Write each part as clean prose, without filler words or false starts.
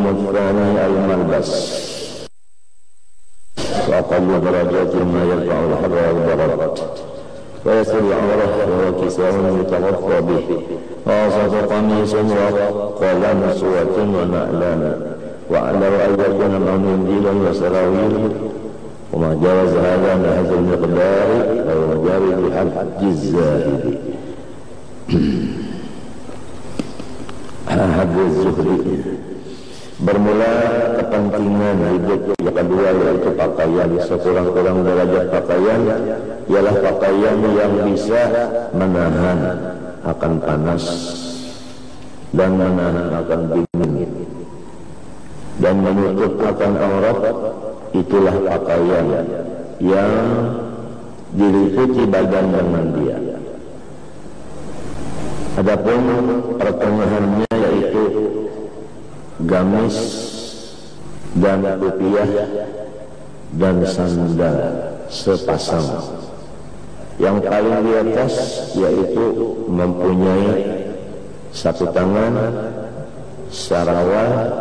الثاني الملبس وأقل درجات ما يرفع الحر والبرد ويسر العورة وهو كساء يتغطى به ووسط قميص وقلم سوة ونعلان وعلى أن يكون معه منديل وسراويل وما جاوز هذا من هذا المقدار أو مجاوز بحد الزاهد حد الزهري. Bermula kepentingan hidup yang kedua yaitu pakaian. Sekurang-kurang derajat pakaian ialah pakaian yang bisa menahan akan panas dan menahan akan dingin dan menutup akan aurat. Itulah pakaian yang diliputi badan dengan dia. Adapun pertengahannya yaitu gamis dan kopiah dan sandal sepasang. Yang paling di atas yaitu mempunyai satu tangan selawar.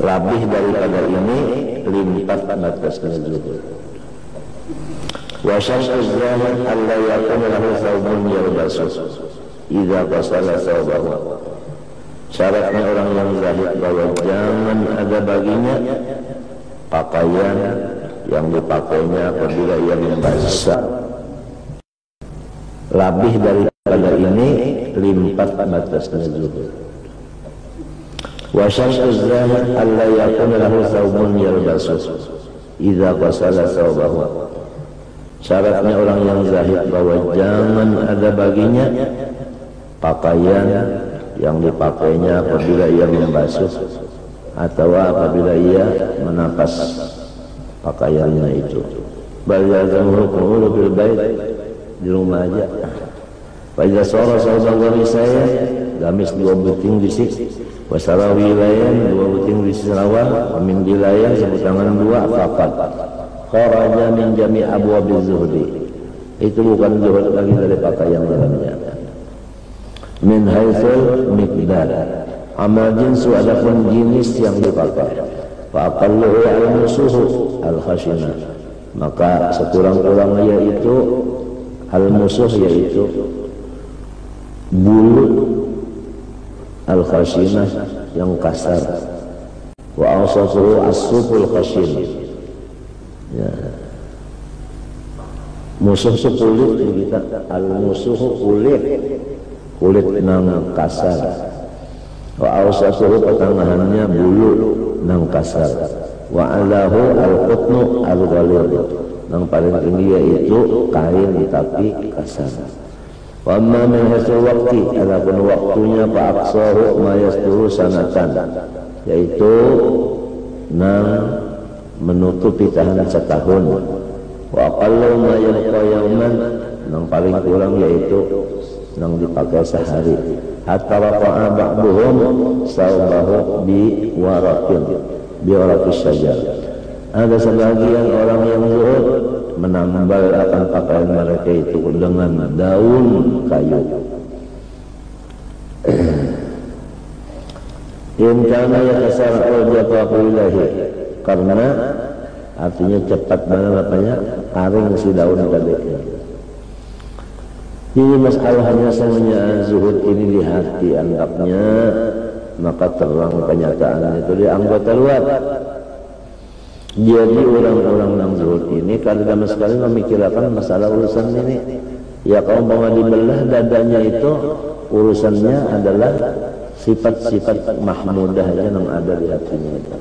Lebih daripada ini lipat batasnya juga. Wa syartu zahid alla yakuna lahu thawbun yalbasu idza qasala thawbahu. Syaratnya orang yang zahid bahwa jangan ada baginya pakaian yang dipakainya apabila ia membasah. Lebih daripada ini lipat batasnya juga. Wa syartu zahid alla yakuna lahu thawbun yalbasu idza qasala thawbahu. Syaratnya orang yang zahid bahwa jangan ada baginya pakaian yang dipakainya apabila ia membasuh atau apabila ia menapas pakaiannya itu. Bal yazamul qulu bil bait, di rumah aja. Fa iza sara sawban saya gamis 2 beting disik wasara wilayan 2 beting disik selawar min wilayan sebutangan 2 fakat kharaja min jami' abwabiz zuhdi. Itu bukan zuhud lagi dari pakaian dalamnya. Min haitsul miqdar, amal jinsu adapun jenis yang dipakai. Fa aqalluhu al-musuhu al-khashina, maka sekurang-kurangnya yaitu al-musuh yaitu bulu al-khashina yang kasar. Wa awsatuhu as-suful khashin. Ya. Musuh kulit kita al-musuh kulit nang kasar. Wa awsatuhu pertengahannya bulu nang kasar. Wa alahu al-qutnu al-ghalid, nang paling tinggi yaitu kain tapi kasar. Wa amma min hasil waqti, adapun waktunya fa aqsahu ma yasturu sanatan, yaitu nang menutupi tahanan setahun. Wa aqallu ma yabqa yawman, nang paling kurang yaitu nang dipakai sehari. Hatta rafa'a ba'duhum sawbahu bi waraqis syajar. Ada sebagian orang yang zuhud menambal akan pakaian mereka itu dengan daun kayu. In kana yatasarra'u jafa'u ilahi, karena artinya cepat banget apanya kering si daun tadi. Ini masalahnya semuanya zuhud ini di hati anggapnya, maka terang kenyataan itu di anggota luar. Jadi orang-orang yang zuhud ini kadang-kadang sekali memikirkan masalah urusan ini. Ya kalau mau dibelah dadanya itu urusannya adalah sifat-sifat mahmudahnya yang ada di hatinya itu.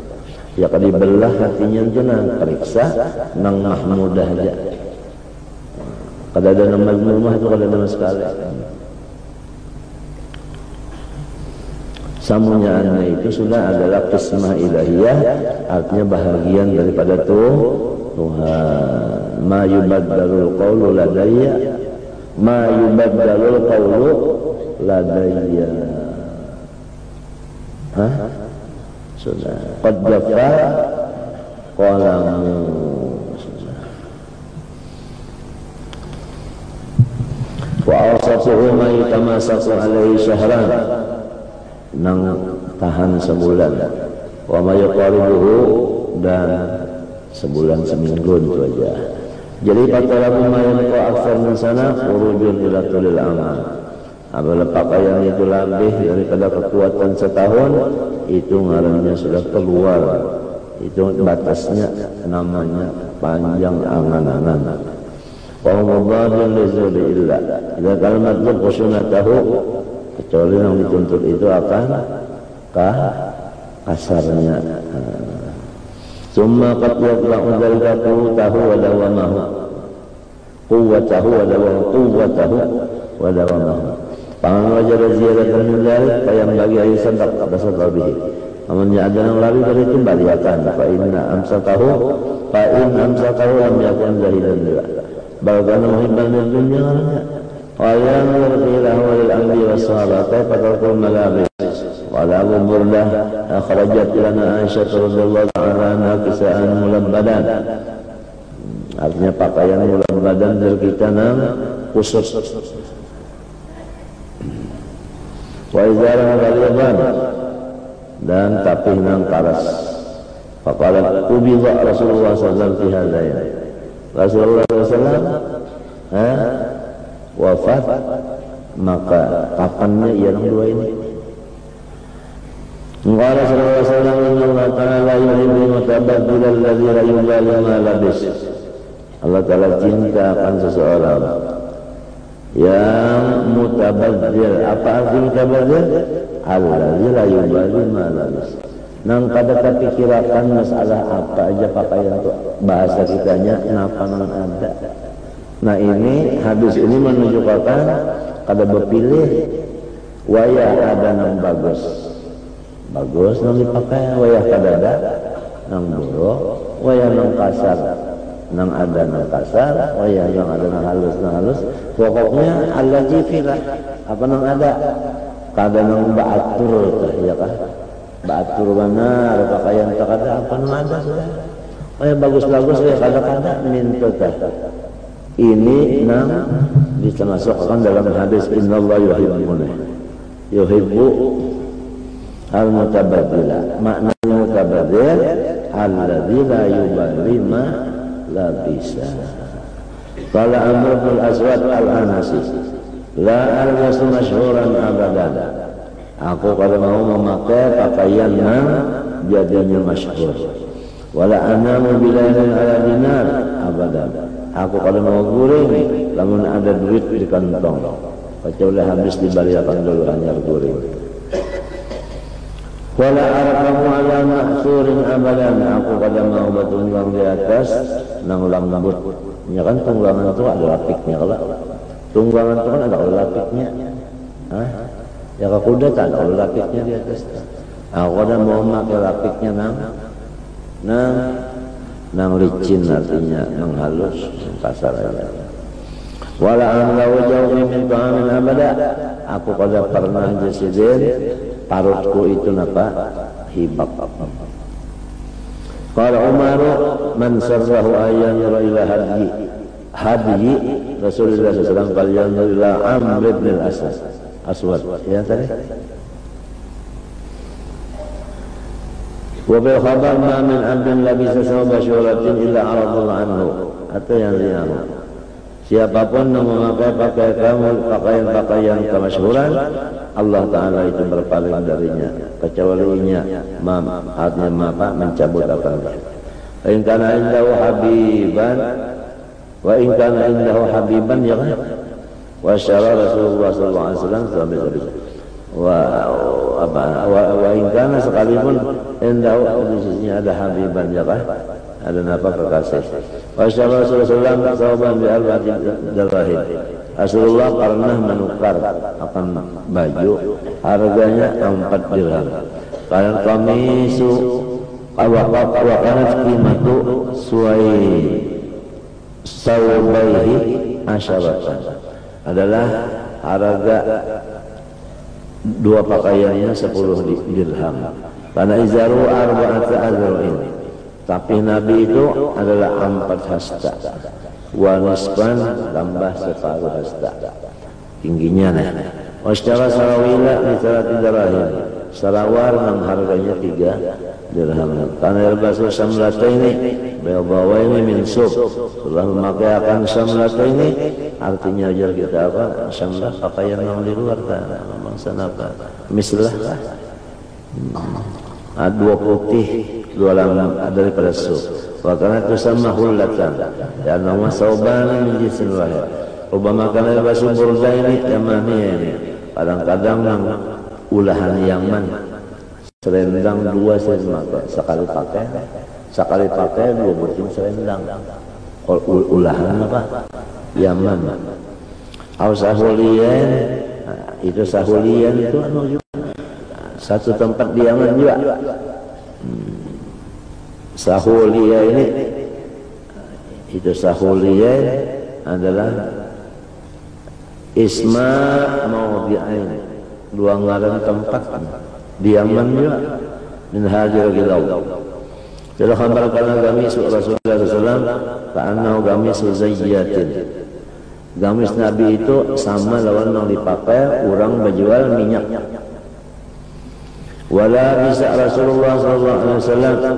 Ya kalau dibelah hatinya itu nang periksa nang mahmudah aja. Kada ada nama rumah itu kada ada sekali. Samunyaannya itu sudah adalah qismah ilahiyah, artinya bahagian daripada Tuhan. Ma yubaddalul qawlu ladayya, ma yubaddalul qawlu ladayya. Hah? Sudah. Qad jafa qalamu. Wa awsatuhu ma yatamasaku alaihi syahran, nang tahan sebulan. Wa ma yuqaribuhu dan sebulan seminggu itu aja. Jadi patalabu mayan ko aksar min sana urujun ila tulil amal. Apabila pakaian itu lebih daripada kekuatan setahun, itu ngarannya sudah keluar. Itu batasnya namanya panjang angan-angan. Wa mudadun lizubi illa. Jika kalimat berkusunatahu, kecuali yang dituntut itu akan kasarnya. Summa qad yaqla'u dzalika quwwatahu wa dawamahu. Quwwatahu wa dawamahu. Pangan wajar ziyadatan min dzalik yang bagi ayat sadaq basal bihi. Namun ada yang lari dari itu baliakan. Fa in amsakahu lam yakun zahidan bila. Balkan muhibban lil dunya wa yanzur lahu lil amri was sahabati fatarkul malabis. Qala Abu Burdah akhrajat lana Aisyah radhiyallahu anha kisaan mulabbadan. Artinya pakaian mulabbadan dari kita nang khusus. Wa izarah ghaliban dan tapih nang karas. Faqala ubidha Rasulullah sallallahu alaihi wasallam fi hadain. Rasulullah sallallahu wafat, maka kapannya yang dua ini? Qala sallallahu alaihi wasallam inna ta'ala yuhibbu mutabaddil alladhi la yubali ma labis. Allah Ta'ala cinta akan seseorang yang mutabaddil. Apa arti mutabaddil? Alladhi la yubali ma labis. Nang kada kepikirakan masalah apa aja pakaian itu, bahasa kitanya napa nang ada. Nah ini hadis ini menunjukkan kada berpilih wayah ada nang bagus nang dipakai, wayah kada ada nang buruk, wayah nang kasar nang ada nang kasar, wayah yang ada nang halus. Pokoknya Allah jifila apa nang ada, kada nang baatur ya kah? Baatur benar pakaian tak ada apa nang ada sudah. Wayah bagus-bagus ya kada minta. Ini nang bisa masukkan dalam hadis innallaha yuhibbu al-mutabaddila. Makna mutabaddil alladzi la yubali ma labisa. Qala Amr bin Aswad al-Anasi la albasu masyhuran abadan. Aku kalau mau memakai pakaian yang jadinya masyhur. Wala anamu bilailin ala dinar abadan. Aku kalau mau guring, namun ada duit di kantong, kecuali habis dibaliakan dulu hanya guring. Wala arqamu ala mahsurin abadan. Aku kalau mau bertunggang di atas nang lembut. Ya kan tunggangan itu ada lapiknya kalau. Tunggangan itu kan ada lapiknya. Ya kuda tak ada lapiknya di atas. Aku kalau mau pakai lapiknya nang licin artinya nang halus kasar aja. Wala amla wajhi min ta'amin abada. Aku kada pernah jasidin parutku itu napa hibak. Qala Umar man sarrahu ayyan ila hadi Rasulullah sallallahu alaihi wasallam ila Amr bin al-Aswad ya tadi. Wa bil khabar ma min abdin labisa sawba syuratin illa aradullah anhu. Atau yang lain. Siapapun yang memakai pakaian kemasyhuran, Allah Ta'ala itu berpaling darinya, kecualinya artinya mencabut akan. In kana indahu habiban wa in kana indahu habiban ya kan. Wa syara Rasulullah sallallahu alaihi wasallam sampai wa in kana sekalipun indahu di sisinya ada habiban ya kan. Ada napa kekasih. Wa syara Rasulullah sallallahu alaihi wasallam Rasulullah pernah menukar akan baju harganya 4 dirham. Kalau kamisu awakanat qimatu suai sawbaihi asyaratan adalah harga dua pakaiannya 10 dirham. Karena izaru arba'at azrain. Tapi Nabi itu adalah 4 hasta. Wa nisban tambah separuh hasta tingginya. Washtara sarawila misalati darahim. Salawar yang harganya 3 dirham. Karena yalbasu samlataini baydawaini min sub. Setelah memakai akan samlataini, artinya ajar kita apa? Samlah pakaian yang di luar kan. Bangsa apa? Mislah lah. Dua putih, dua lam daripada sub. Wakana itu sama hullatan. Dan nama sauban min jinsin wahid. Rubama kana yalbasu burdaini yamaniyah ini. Kadang-kadang yang ulahan Yaman selendang 2 sekali pakai 2 butir selendang. Ulahan apa? Yaman. Au sahulian, itu sahulian itu satu tempat di Yaman juga. Sahulia ini, itu sahulia adalah isma mawdi'ain, 2 ngaran tempat di Yaman juga. Min hajar gilaw. Jadi khabar kana gamis Rasulullah SAW ka'annahu gamis zayyatin. Gamis Nabi itu sama lawan yang dipakai orang berjual minyak. Wala bisa Rasulullah SAW,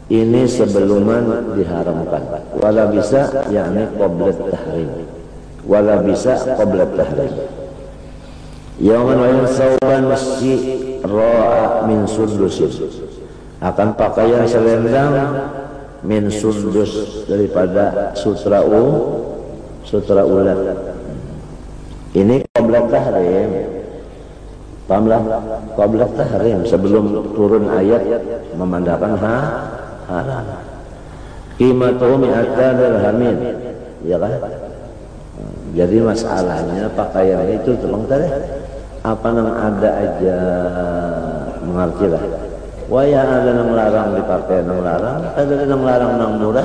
ini sebelum diharamkan. Wala bisa yakni qabla tahrim. Wala bisa qabla tahrim. Yaman wa sauban si ra'a min sundus, akan pakaian selendang min sundus daripada sutra ulat. Ini qabla tahrim. Pahamlah? Qabla tahrim, sebelum turun ayat memandangkan haram. Qimatuhu mi'ata dirhamin, ya kan? Jadi masalahnya pakaian itu tolong tadi apa yang ada aja mengerti lah. Waya ada yang larang dipakai, yang larang, ada yang larang yang murah.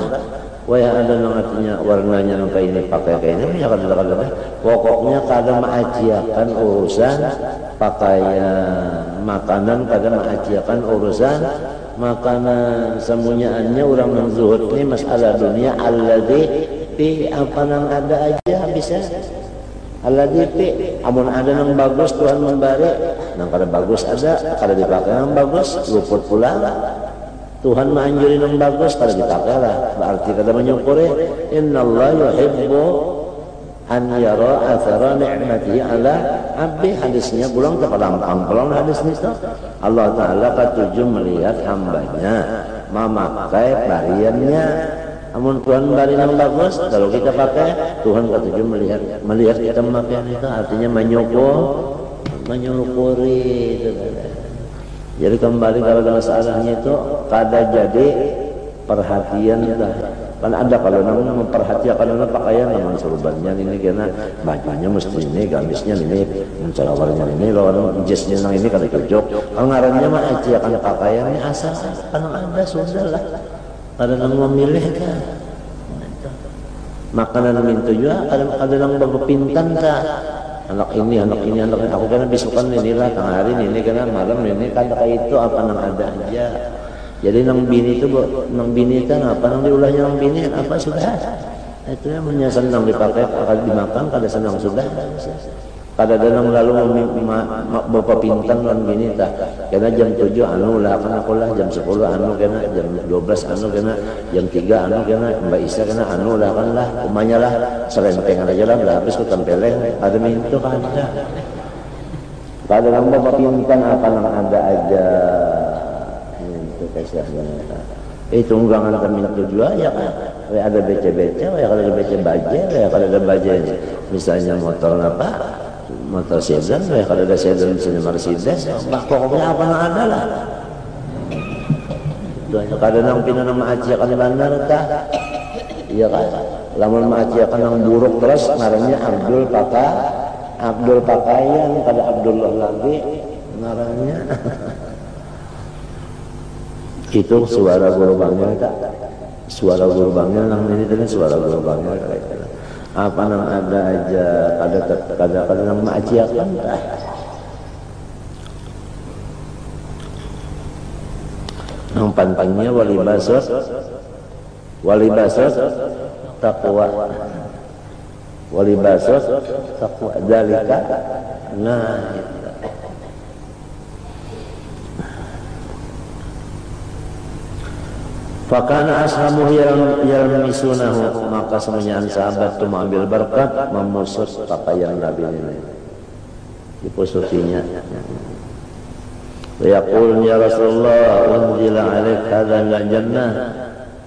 Waya ada yang artinya warnanya yang kayak ini pakai kayak ini, ya kadang-kadang. Pokoknya kadang mengajiakan urusan pakaian, makanan kadang mengajiakan urusan makanan. Semuanya orang yang zuhud ini masalah dunia alladzi pi apa yang ada aja bisa. Alladzi pi amun ada yang bagus Tuhan memberi, yang kada bagus ada, kada dipakai yang bagus luput pula. Tuhan menganjuri yang bagus kada dipakai lah. Berarti kada menyukuri. Innallaha yuhibbu an yara athara ni'matihi ala abdi. Hadisnya pulang ke pulang hadisnya itu. Allah Ta'ala ketujuh melihat hambanya memakai bariannya. Amun Tuhan bari yang bagus, kalau kita pakai, Tuhan ketujuh melihat kita memakai itu, artinya menyukuri itu. Jadi kembali kalau masalahnya itu kada jadi perhatian kita. Kan ada kalau namanya memperhatikan pakaian namun serubannya ini karena bajunya mesti ini, gamisnya ini, mencalawarnya ini, lawan jesnya nang ini kada cocok. Kalau ngarannya mah aja kan pakaiannya asal kan ada sudah lah. Kada nang memilih kan. Makanan mintu juga kada nang berpintan ta. Anak ini, aku karena besokan inilah, tengah hari ini karena malam ini kan kayak itu apa nang ada aja. Jadi nang bini itu kan apa nang diulahnya nang bini apa sudah. Itu yang menyasar nang dipakai akan dimakan kada senang sudah. Kada ada nang lalu bapak pintan nang bini tak. Karena jam 7 anu lah kan aku lah, jam 10 anu kena, jam 12 anu kena, jam 3 anu kena, Mbak Isa kena anu lah kan lah, umanya lah serentengan aja lah, habis ku tempeleng, ada mintu kan ada. Kada nang bapak pintan apa nang ada aja. Itu kesehatan. Tunggangan termintu juga ya kan. Ada beca-beca, ya kalau ada beca baja, ya kalau ada baja misalnya motor apa? Motor sedan, ya kalau ada sedan misalnya Mercedes, pokoknya apa yang ada lah. Kadang nang pina nama ajiakan bandar kah? Iya kan? Lamun ajiakan yang buruk terus, ngarannya Abdul Pakaian, kada Abdullah lagi ngarannya. Itu suara gelombangnya tak? Suara gelombangnya nang ini tadi suara gelombangnya kayak apa nang ada aja kada nang maajiakan dah. Nang pantangnya walibasat taqwa dalika nah Fakana ashabuhu yalmisunahu, maka semuanya sahabat itu mengambil berkat memusut pakaian Nabi ini, dipusutinya. Yaqul ya Rasulullah unzila alaik hadzal jannah,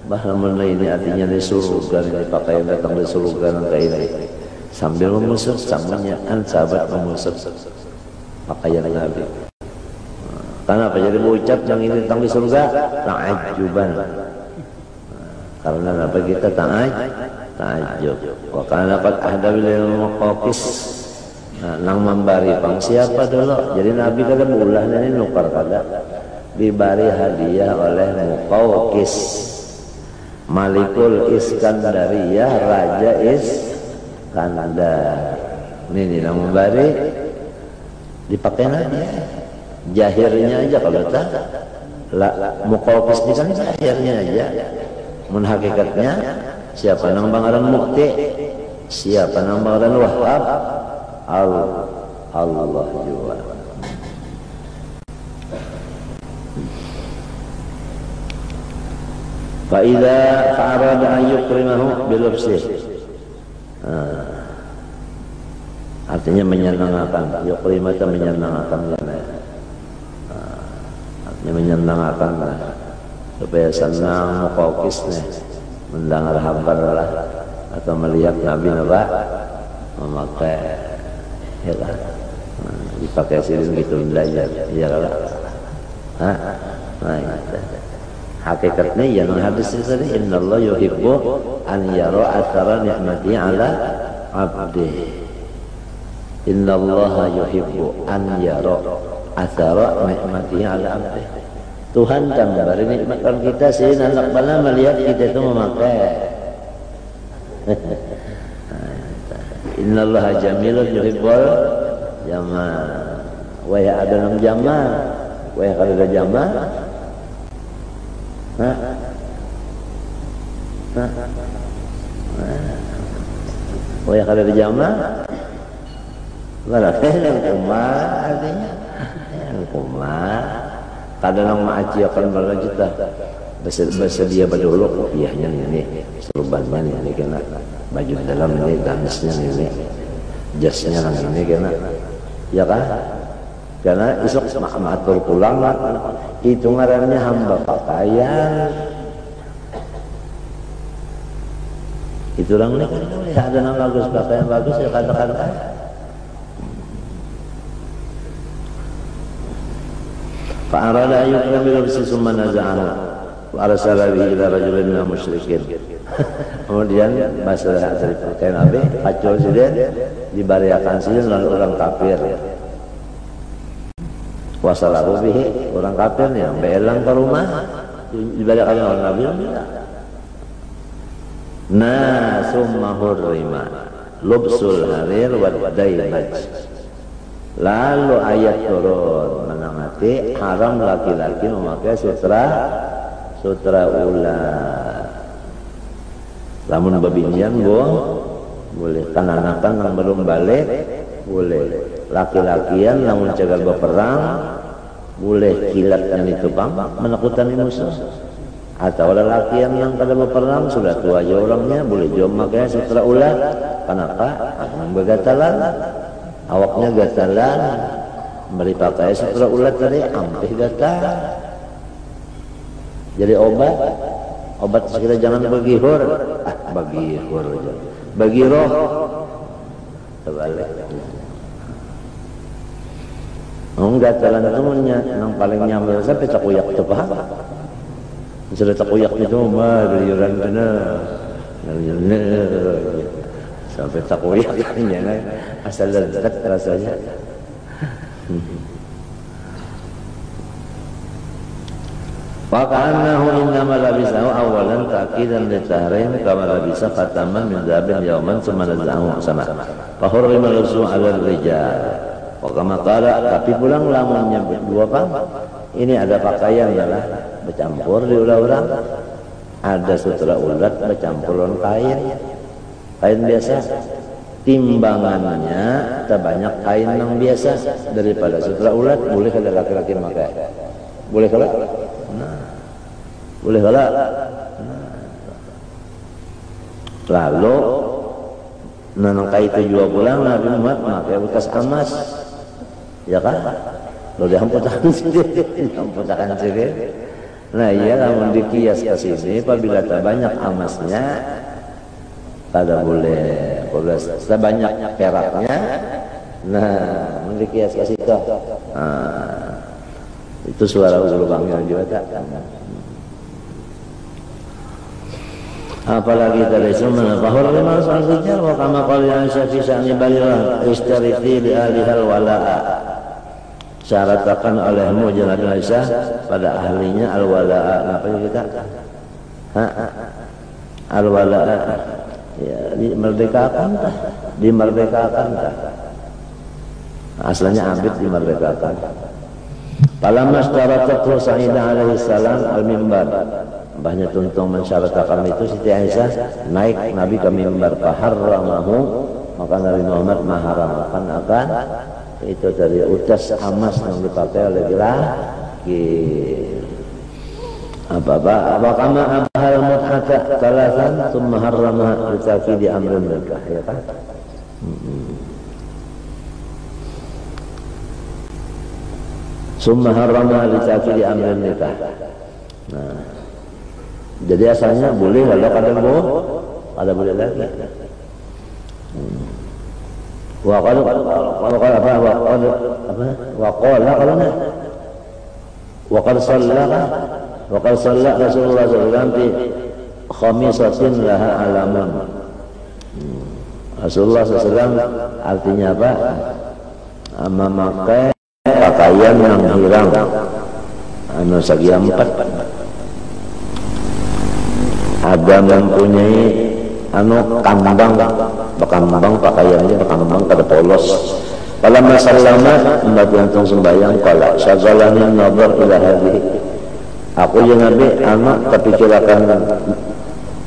bahwa ini artinya di surga, ini pakaian datang di surga nanti ini. Sambil memusut, samanya sahabat memusut pakaian Nabi. Karena apa? Jadi berucap yang ini datang di surga ta'ajjuban. Karena apa kita ta'ajjub. Wa kana qad ahda bil muqaqis. Nang membari pang siapa dulu? Jadi Nabi kada bulah ini nukar kada dibari hadiah oleh Muqawqis, Malikul Iskandariyah, Raja Iskandar. Ini nang membari dipakai aja. Jahirnya aja kalau tak Muqawqis ini kan jahirnya aja. Mun hakikatnya siapa nang bangaran Mukti, siapa nang bangaran Wahab, Allah juga. Fa idza arada an yukrimahu bil lubsih. Artinya menyenangkan, yukrimata menyenangkan. Artinya menyenangkan supaya senang Muqawqisnya mendengar kabar lah atau melihat Nabi memakai ya kan, dipakai silin gitu belajar, ya kan? Nah, hakikatnya yang hadis itu tadi, Innallaha yuhibbu an yara athara ni'mati ala abdi. Innallaha yuhibbu an yara athara ni'mati ala abdi. Tuhan tambah nikmatkan kita sehingga anak bala melihat kita itu memakai. Innallaha jamilun yuhibbul jamal. Wa ya ada nam jamal, wa ya kalau ada jamal. Wa ya kalau ada jamal. Berarti yang kumar artinya yang kumar. Kadang maaci akan berlanjutan bersedia berdulu kopiahnya ini, serbannya ini kena baju dalam ini, gansnya ini, jasnya ini kena, ya kan? Karena isok matur pulang, itu ngarannya hamba pakaian. Itu orang ini kan ada yang bagus, pakaian bagus ya katakan. Fa'arada ayyukram bilabsi summa naza'ana wa arsala bihi ila rajulin minal musyrikin. Kemudian bahasa dari pakaian Nabi pacul sidin dibariakan sidin lalu orang kafir. Wasalahu bihi, orang kafirnya belang ke rumah dibariakan oleh Nabi. Nah summa hurrima lubsul harir wa daimaj. Lalu ayat turun menangati haram laki-laki memakai sutra ular. Lamun babinian boleh, kananakan yang belum balik boleh, laki-lakian lamun cegal berperang boleh, kilatkan itu pam menakutkan musuh. Atau lelakian yang kada berperang sudah tua aja orangnya boleh juga memakai sutra ular. Kenapa? Akan begatalan. Awaknya gatalan, beri pakai sutra ulat tadi, ampih gatal. Jadi obat kita jangan bagihur, bagihur aja, bagi roh, terbalik. Gatalan itu yang paling nyaman sampai cakuyak itu paham. Sudah cakuyak itu mah beriuran bener. Sampai takoyak kan asal lezat rasanya. Wa ka'annahu innama labisahu awalan ta'kidan li tahrim kama labisa khataman min dhabin yawman thumma nazahu sama. Fa hurrima lusu 'ala rijal. Wa kama qala, tapi pulang lamun nyebut dua pang. Ini ada pakaian adalah bercampur di ulah-ulah. Ada sutra ulat bercampuran kain biasa, timbangannya terbanyak kain yang biasa daripada sutra ulat. Boleh kalau laki-laki pakai, boleh kalau, boleh kalau Lalu nangka itu juga pulang Nabi Muhammad pakai bekas emas, ya kan? Lo dihamputakan sendiri. Nah iya namun dikias ke sini apabila tak banyak emasnya kada boleh, kalau sebanyak peraknya, nah dikias ke situ. Nah, itu suara lubangnya juga tak. Apalagi dari semua bahwa lima selanjutnya wa kama qala Aisyah fi sya'ni balillah istariti li alihal wala'a, syaratakan olehmu jangan Aisyah pada ahlinya al-wala'a. Apa yang kita al-wala'a ya, dimerdekakan tah asalnya abid dimerdekakan. Falamma istaratu Sa'idah alaihi salam al-mimbar, mbahnya tuntung mensyaratakan itu Siti Aisyah naik Nabi ke mimbar, faharramahu, maka Nabi Muhammad mengharamkan akan itu dari utas emas yang dipakai oleh laki. Apa kama abhal mut'ata talasan thumma harrama litaqidi amrin nikah, ya kan? Thumma harrama litaqidi amrin nikah. Nah, jadi asalnya boleh, kalau kadang ada boleh lagi. Waqala salla Rasulullah SAW fi khamisatin laha alamun. Rasulullah SAW artinya apa? Memakai pakaian yang hilang anu segi empat, ada mempunyai anu kambang pakaiannya kambang kada polos. Pada masalahnya umat yang sembahyang kala syagalanin nazar ila hadhihi, aku yang Nabi anak terpikirkan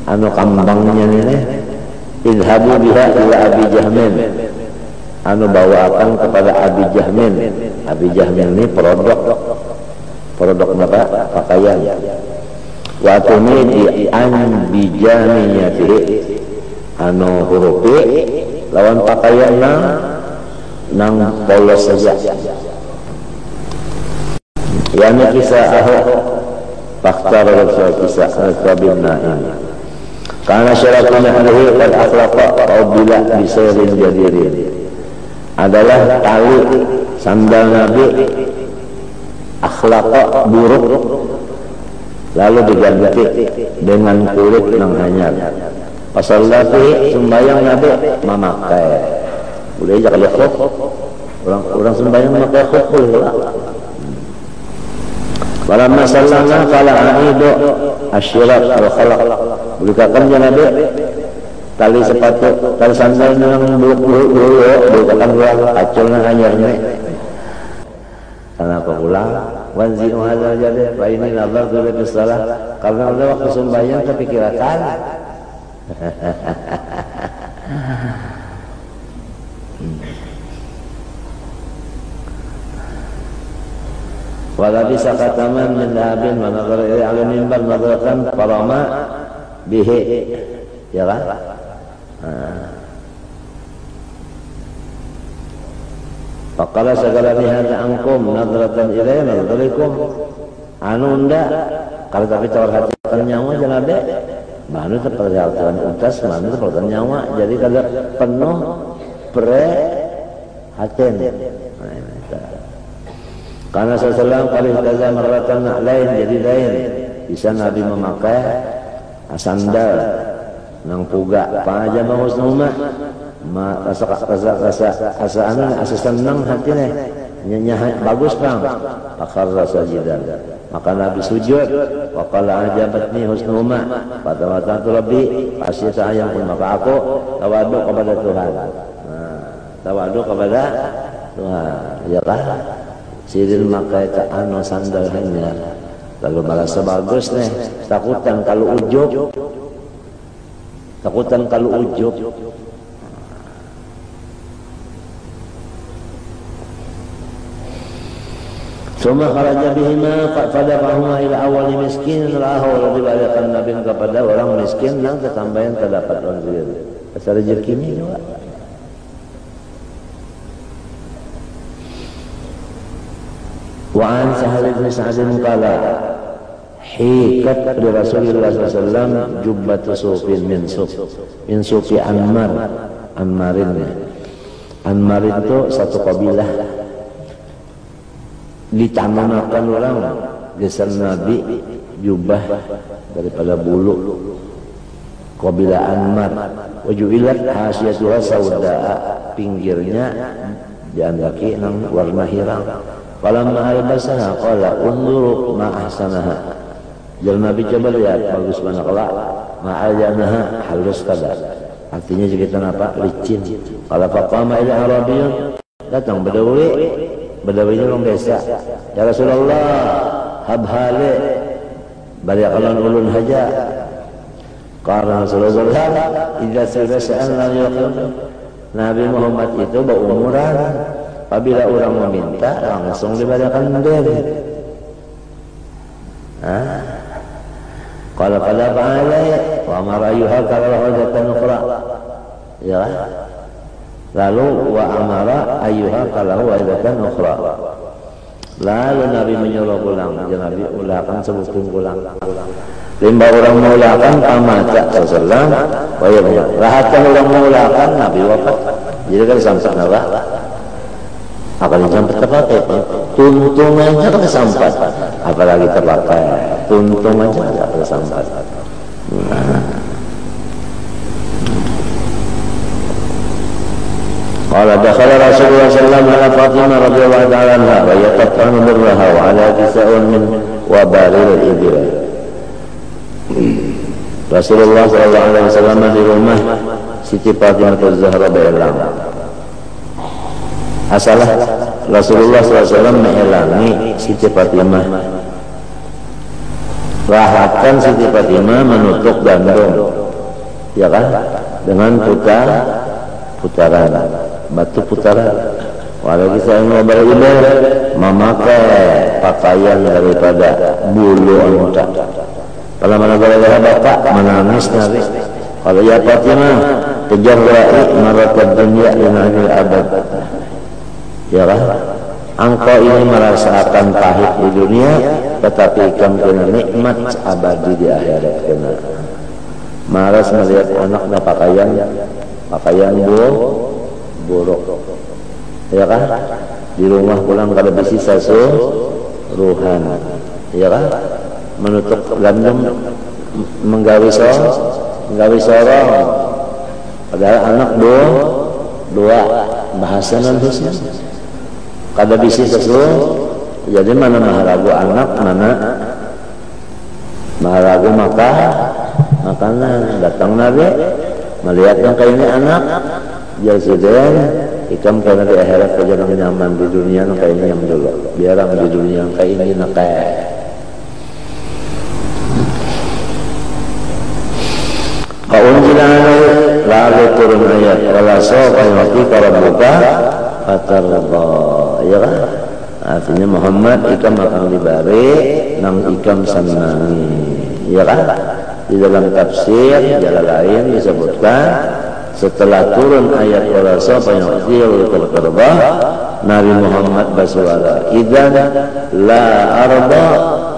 anu kambangnya ini, idhabu biha ila Abi Jahmin, anu bawakan kepada Abi Jahmin. Abi Jahmin ini produk apa? Pakaian. Wa tumidi an bijaniyati, anu hurufi lawan pakaian nang polos saja. Yani kisah faktar kisah al-kabirna ini karena syaratun ahlihi qad akhlaqa au bila bisairin jadirin, adalah tali sandal Nabi akhlaqa buruk lalu diganti dengan kulit yang hanyar. Pasal Nabi sembahyang Nabi memakai, boleh aja kalau khuf, orang sembahyang memakai khuf boleh. Pada masalahnya kalau aido asyirat al-khalaq, bukakan ya Nabi tali sepatu, tali sandal yang buruk-buruk, bukakan gua aculnya hanyarnya. Kenapa pula? Wanzinu hadal jadi, fa ini nazar dulu ke salah, karena ada waktu sembahyang terpikirkan. Wala bisa kataman min dahabin wa nazar ila al-mimbar nazaratan farama bihi, ya kan? Faqala sagalani hadza ankum nadratan ilayna nadraikum anu ndak kalau tapi tawar hati nyawa janabe mana terperhatian utas mana terperhatian nyawa, jadi kalau penuh perhatian. Karena seselang kali kaza maratan lain jadi lain bisa Nabi memakai sandal nang puga apa aja mau semua rasa senang hatinya nyanyi bagus bang, akar rasa jidan, maka Nabi sujud waqala ajabatni husnuma pada tu lebih pasti sayang pun, maka aku tawadu kepada Tuhan. Tawadu kepada Tuhan, ya kan? Sirin makai anu sandal hanya lalu merasa bagus nih, takutan kalau ujub, Suma kharaja bihima fadafahuma ila awali miskin, rahu dibalikan Nabi kepada orang miskin yang ketambahan terdapat orang asal rezekinya juga. Wa an Sahal bin Sa'd qala hikat li Rasulillah sallallahu alaihi wasallam jubbatu sufin min sufi Anmar itu satu kabilah ditanamakan orang geser Nabi jubah daripada bulu kabilah Anmar wajuilat hasyatuha saudaa pinggirnya diandaki nang warna hirang. Falamma albasaha qala unzuru ma ahsanaha. Jar Nabi coba lihat bagus mana kala ma aljanaha halus kada. Artinya juga apa? Licin. Qala faqama ila arabiyyun datang Badawi orang desa. Ya Rasulullah, habhale bariakalan ulun haja. Karena Rasulullah idza sa'ala la yaqul. Nabi Muhammad itu berumuran. Apabila orang meminta langsung diberikan diri. Qala qala ba'ala wa amara yuhakal hajatan ukhra. Ya. Lalu wa amara ayyuha kalahu aidatan ukhra. Lalu Nabi menyuruh pulang, Nabi ulakan sebutkan pulang. Lima orang mengulakan pamaca sallallahu alaihi wasallam. Rahatan orang mengulakan Nabi wafat. Jadi kan sampai apa? Akan sampai terpakai. Tuntung aja kesampat. Apalagi terpakai. Tuntung aja tidak kesampat. Qala dakhala Rasulullah sallallahu alaihi wasallam ala Fatimah radhiyallahu ta'ala anha wa yaqta'u birraha wa ala kisa'un min wa barir al-ibil. Rasulullah sallallahu alaihi wasallam di rumah Siti Fatimah Az-Zahra Bailam. Asalah Rasulullah sallallahu alaihi wasallam mengelangi Siti Fatimah. Rahatkan Siti Fatimah menutup gandum. Ya kan? Dengan putaran batu putaran. Walau saya ngobrol ini memakai pakaian daripada bulu unta. Kalau mana gara-gara bapak menangis Nabi. Kalau ya Fatimah tajarra'i maratad dunya linahil abad. Ya kan? Engkau ini merasakan pahit di dunia, tetapi kamu kena nikmat abadi di akhirat kena. Malas melihat anaknya pakaian buruk, ya kan? Di rumah pulang kada bisi sasuruhan, ya kan? Menutup gandum, menggawi sorong. Padahal anak dua bahasa non-husna. Kada bisi sasuruh. Jadi mana maharagu anak, mana maharagu makanan. Datang Nabi melihat yang kayak ini anak jasiden ikam karena di akhirat kerjaan nyaman di dunia yang kayak ini yang dulu biar di dunia yang kayak ini nakai. Kaunjilan lalu turun ayat wala sawfa yu'tika rabbuka fatarda. Ya kan? Artinya Muhammad ikam akan diberi nang ikam senangi. Ya kan? Di dalam tafsir jalan lain disebutkan setelah turun ayat wala sawfa yu'tika rabbuka Nabi Muhammad bersuara idzan la arda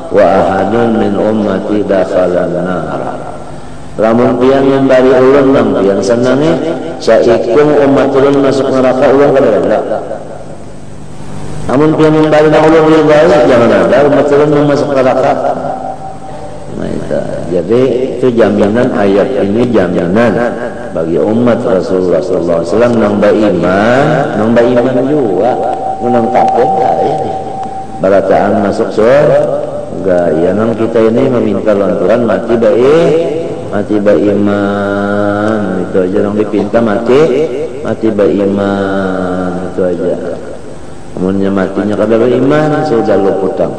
wa ahadun min ummati dakhalan nar. Lamun pian membari ulun nang pian senangi saikum umat ulun masuk neraka ulun kada. Namun pian membari nang ulun ridai jangan ada umat ulun masuk neraka. Jadi itu jaminan ayat ini jaminan bagi umat Rasulullah SAW nang beriman juga menang kafir ya barataan masuk surga ya nang kita ini meminta lanturan mati beriman itu aja nang dipinta mati beriman itu aja. Namunnya matinya kada beriman sudah luputang.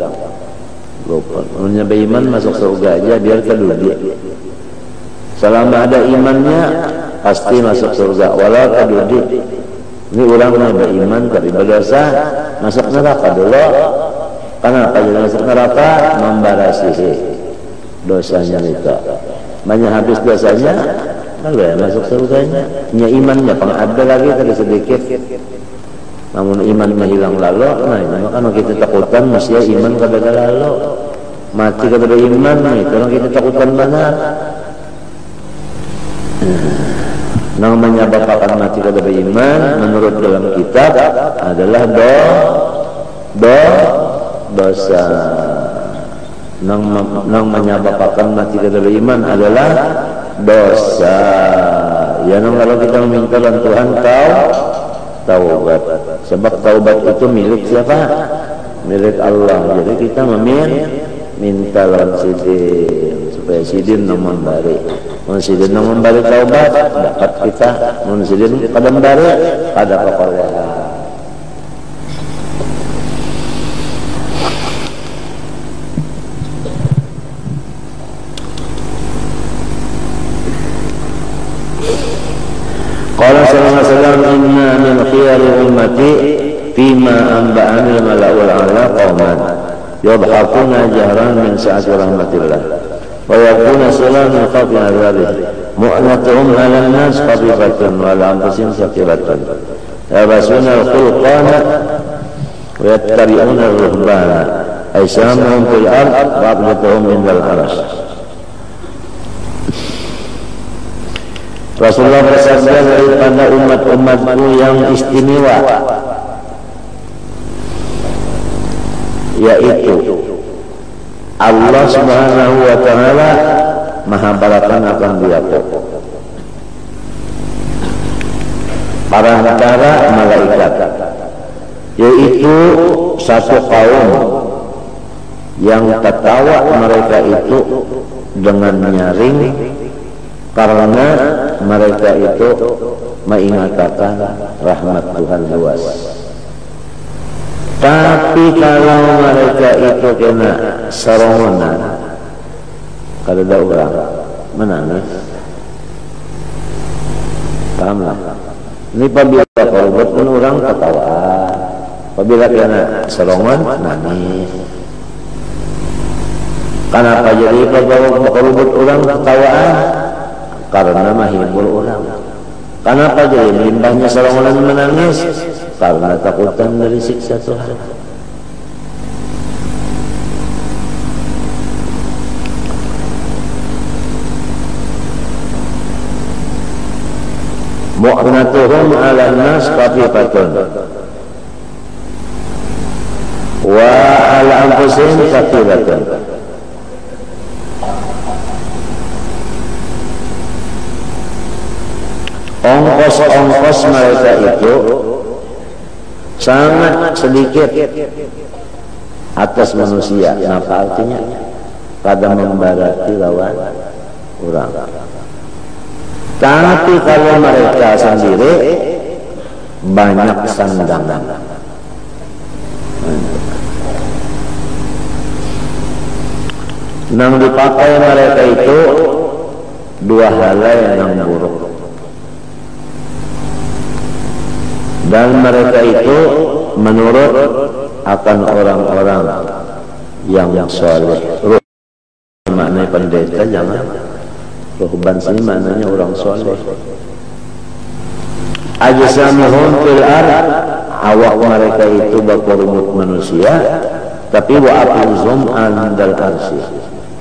Menurutnya beriman masuk surga aja biar kedudi. Selama ada imannya pasti masuk surga walau kedudi. Ini orangnya beriman tapi berdosa masuk neraka dulu. Karena apa jadi masuk neraka? Membarasihi dosanya itu. Banyak habis dosanya, lalu ya masuk surganya. Nya imannya pang ada lagi tadi sedikit. Namun imannya hilang lalu, nah ini makanya kita takutan mesti iman kepada lalu. Mati kepada iman, itu yang kita takutan benar. Yang menyebabkan mati kepada iman menurut dalam kitab adalah dosa. Yang menyebabkan mati kepada iman adalah dosa. Ya, kalau kita meminta bantuan taubat. Sebab taubat itu milik siapa? Milik Allah. Jadi kita minta lawan sidin supaya sidin memberi. Mun sidin memberi taubat dapat kita. Mun sidin pada memberi pada kepercayaan. Qala sallallahu alaihi wasallam inna min khiyari ummati fima anba'ani al-mala'ul a'la qauman yadhakuna jahran min sa'ati rahmatillah wa yakuna salam min khawfi adhabih mu'natuhum 'ala an-nas khafifatun wa 'ala anfusihim saqilatun yabasuna al-khulqana wa yattabi'una ar-ruhbana ay samuhum fil ard wa abdatuhum min al-arash. Rasulullah bersabda daripada umat-umatku yang istimewa, yaitu Allah Subhanahu wa Ta'ala Maha Barakan akan diatur para malaikat, yaitu satu kaum yang tertawa mereka itu dengan nyaring karena mereka itu mengingatkan rahmat Tuhan luas. Tapi kalau mereka itu kena serongonan, kalau ada orang menangis, pahamlah. Ini apabila korban pun orang ketawa, apabila kena serongan nangis. Kenapa jadi kalau korban orang ketawaan? Karena menghibur orang. Kenapa jadi limbahnya serongan menangis? Karena takutan dari siksa Tuhan. Mu'natuhum 'ala an-nas khafifatun wa 'ala anfusihim saqilatun. Ongkos-ongkos mereka itu sangat sedikit atas manusia. Apa artinya? Pada membarati lawan orang. Tapi kalau mereka sendiri banyak sandangan. Yang dipakai mereka itu dua hal yang buruk. Dan mereka itu menurut akan orang-orang yang soleh. Ruh maknanya pendeta, jangan ruhban sini maknanya orang soleh. Ajsamuhum fil ard, awak mereka itu berkorumut manusia, tapi wa afuzum andal arsy,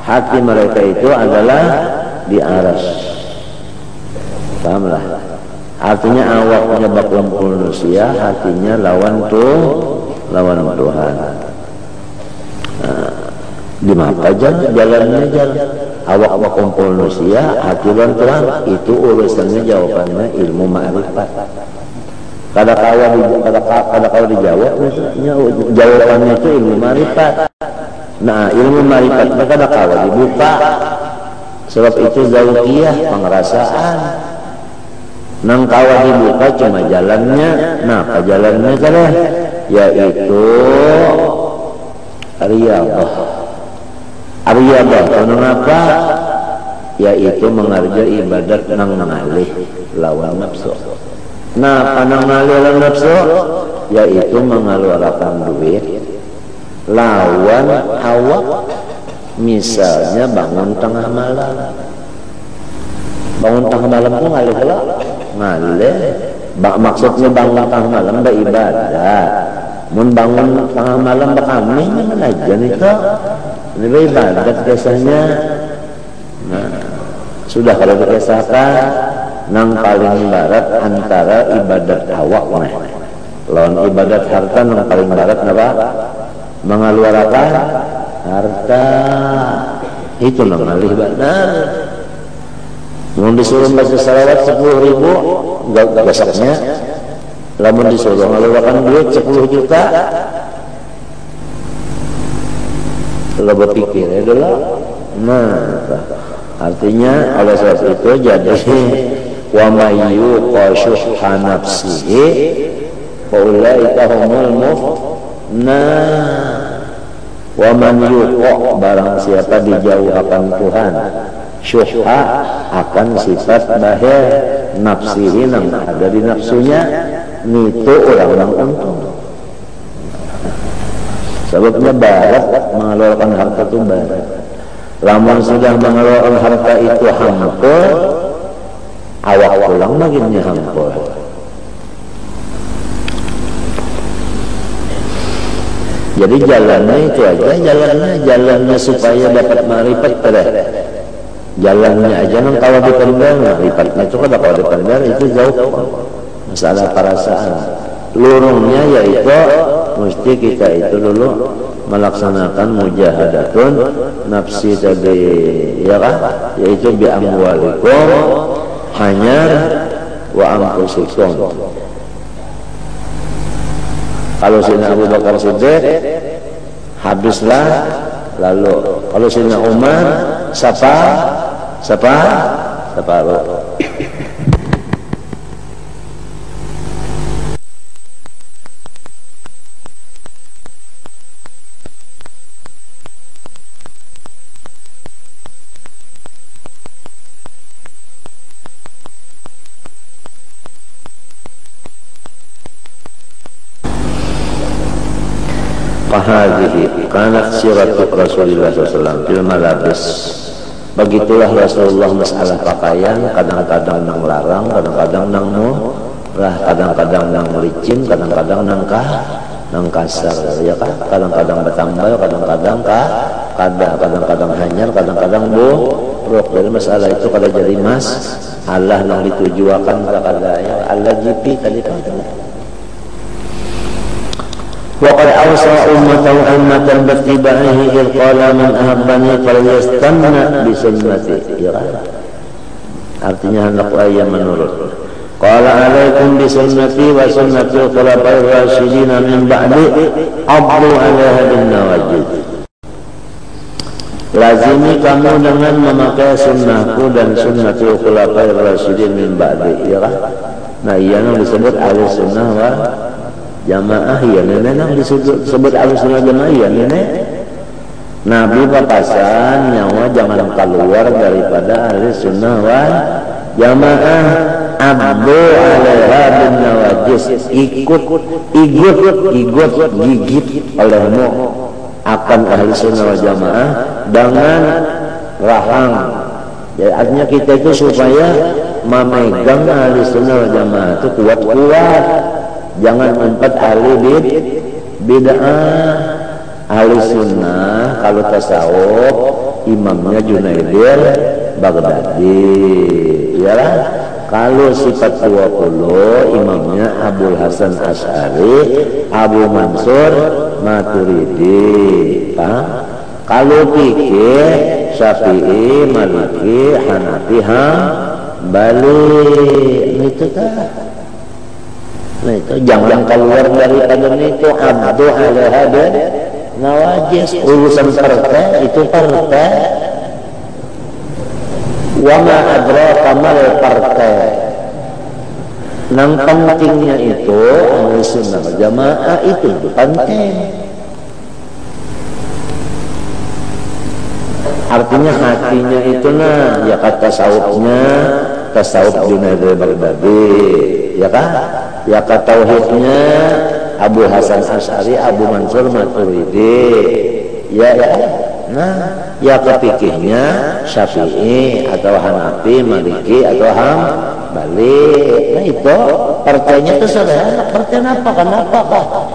hati mereka itu adalah di aras. Pahamlah? Artinya awaknya berkumpul manusia, hatinya lawan Tuhan. Di mana jalannya jalan. Awak berkumpul manusia, hati lawan Tuhan. Itu urusannya jawabannya ilmu ma'rifat. Kalau dijawab, jawabannya itu ilmu ma'rifat. Nah, ilmu ma'rifat kalau dibuka, sebab itu zawqiyah, pengerasaan. Nang kawa dibuka cuma jalannya. Nah, apa jalannya kan? Yaitu riyadhah. Riyadhah itu apa? Yaitu mengerja ibadat nang ngalih lawan nafsu. Nah, panang ngalih lawan nafsu yaitu mengeluarkan duit lawan awak. Misalnya bangun tengah malam. Bangun tengah malam itu ngalih kalau ngalih. Maksudnya bangun tengah malam beribadah. Mun bangun tengah malam berkami mana aja nih kok. Ini beribadah biasanya. Nah, sudah kalau dikisahkan nang paling barat antara ibadat awak lawan ibadat harta nang paling barat apa? Mengeluarkan harta itu nang alih benar. Mau disuruh baca salawat 10.000 besoknya, lamun disuruh mengeluarkan duit 10 juta, lo berpikir ya dulu. Nah, artinya oleh sebab itu jadi wa mayu qashuha nafsihi faulaika humul wa man yuqa barang siapa dijauhkan Tuhan syuha akan sifat bahir nafsihi yang ada di nafsunya itu orang-orang untung. Sebabnya barat mengeluarkan harta itu barat. Lamun sudah mengeluarkan harta itu hampir awak pulang makinnya hampir. Jadi jalannya itu aja, jalannya supaya dapat marifat pada jalannya aja nang kalau dipandang marifatnya itu kada kalau dipandang itu jauh masalah perasaan. Lurungnya yaitu mesti kita itu dulu melaksanakan mujahadatun nafsi tadi ya kan, yaitu bi amwalikum hanyar wa anfusikum. Kalau Sayyidina Abu Bakar Siddiq habislah, lalu kalau Sayyidina Umar siapa Fahadihi kanat siratu Rasulullah SAW fil malabis. Begitulah Rasulullah masalah pakaian, kadang-kadang nang larang, kadang-kadang nang murah, kadang-kadang nang licin, kadang-kadang nang kasar ya kan, kadang-kadang bertambal, kadang-kadang kadang-kadang hanyar, kadang-kadang buruk. Dari masalah itu kada jadi mas Allah nang ditujuakan kada ya Allah jipi tadi kan. وقد أوصى أمته أمة باتباعه إذ قال من أحبني فليستنى بسنتي. Artinya hendak ayat menurut. Qala alaikum bisunnati wa sunnati khulafa'ir rasyidin min ba'di adlu 'alaiha bin nawajid. Lazimi kamu dengan memakai sunnahku dan sunnati khulafa'ir rasyidin min ba'di. Nah, yang disebut ahli sunnah wa jamaah ya nenek disebut al-sunnah jamaah ya nenek. Nabi papasan nyawa jangan keluar daripada ahli sunnah wal jamaah. Abdu alaiha bin nawajis, ikut gigit olehmu akan ahli sunnah wal jamaah dengan rahang. Jadi artinya kita itu supaya memegang ahli sunnah wal jamaah itu kuat-kuat. Jangan empat ahli bid'ah. Ahli sunnah kalau tasawuf imamnya Junaidir Baghdadi yalah. Kalau sifat 20 imamnya Abul Hasan Asy'ari, Abu Mansur Maturidi. Kalau fikih Syafi'i, Maliki, Hanafi, Hambali. Itu tah. Nah itu jangan keluar daripada itu. Abdu alaiha bin nawajis, urusan partai itu partai. Wa ma adraka mal partai. Nang pentingnya itu ahli sunnah jamaah itu penting. Artinya hatinya itu nah ya kata tasawufnya tasawuf Junaidir Baghdadi ya kan. Ya kata tauhidnya Abu Hasan Asy'ari, Abu Mansur Maturidi, ya. Nah, ya kepikirnya Syafi'i atau Hanafi, Maliki atau Hambali. Nah itu partainya itu sederhana. Partai apa? Kenapa kah?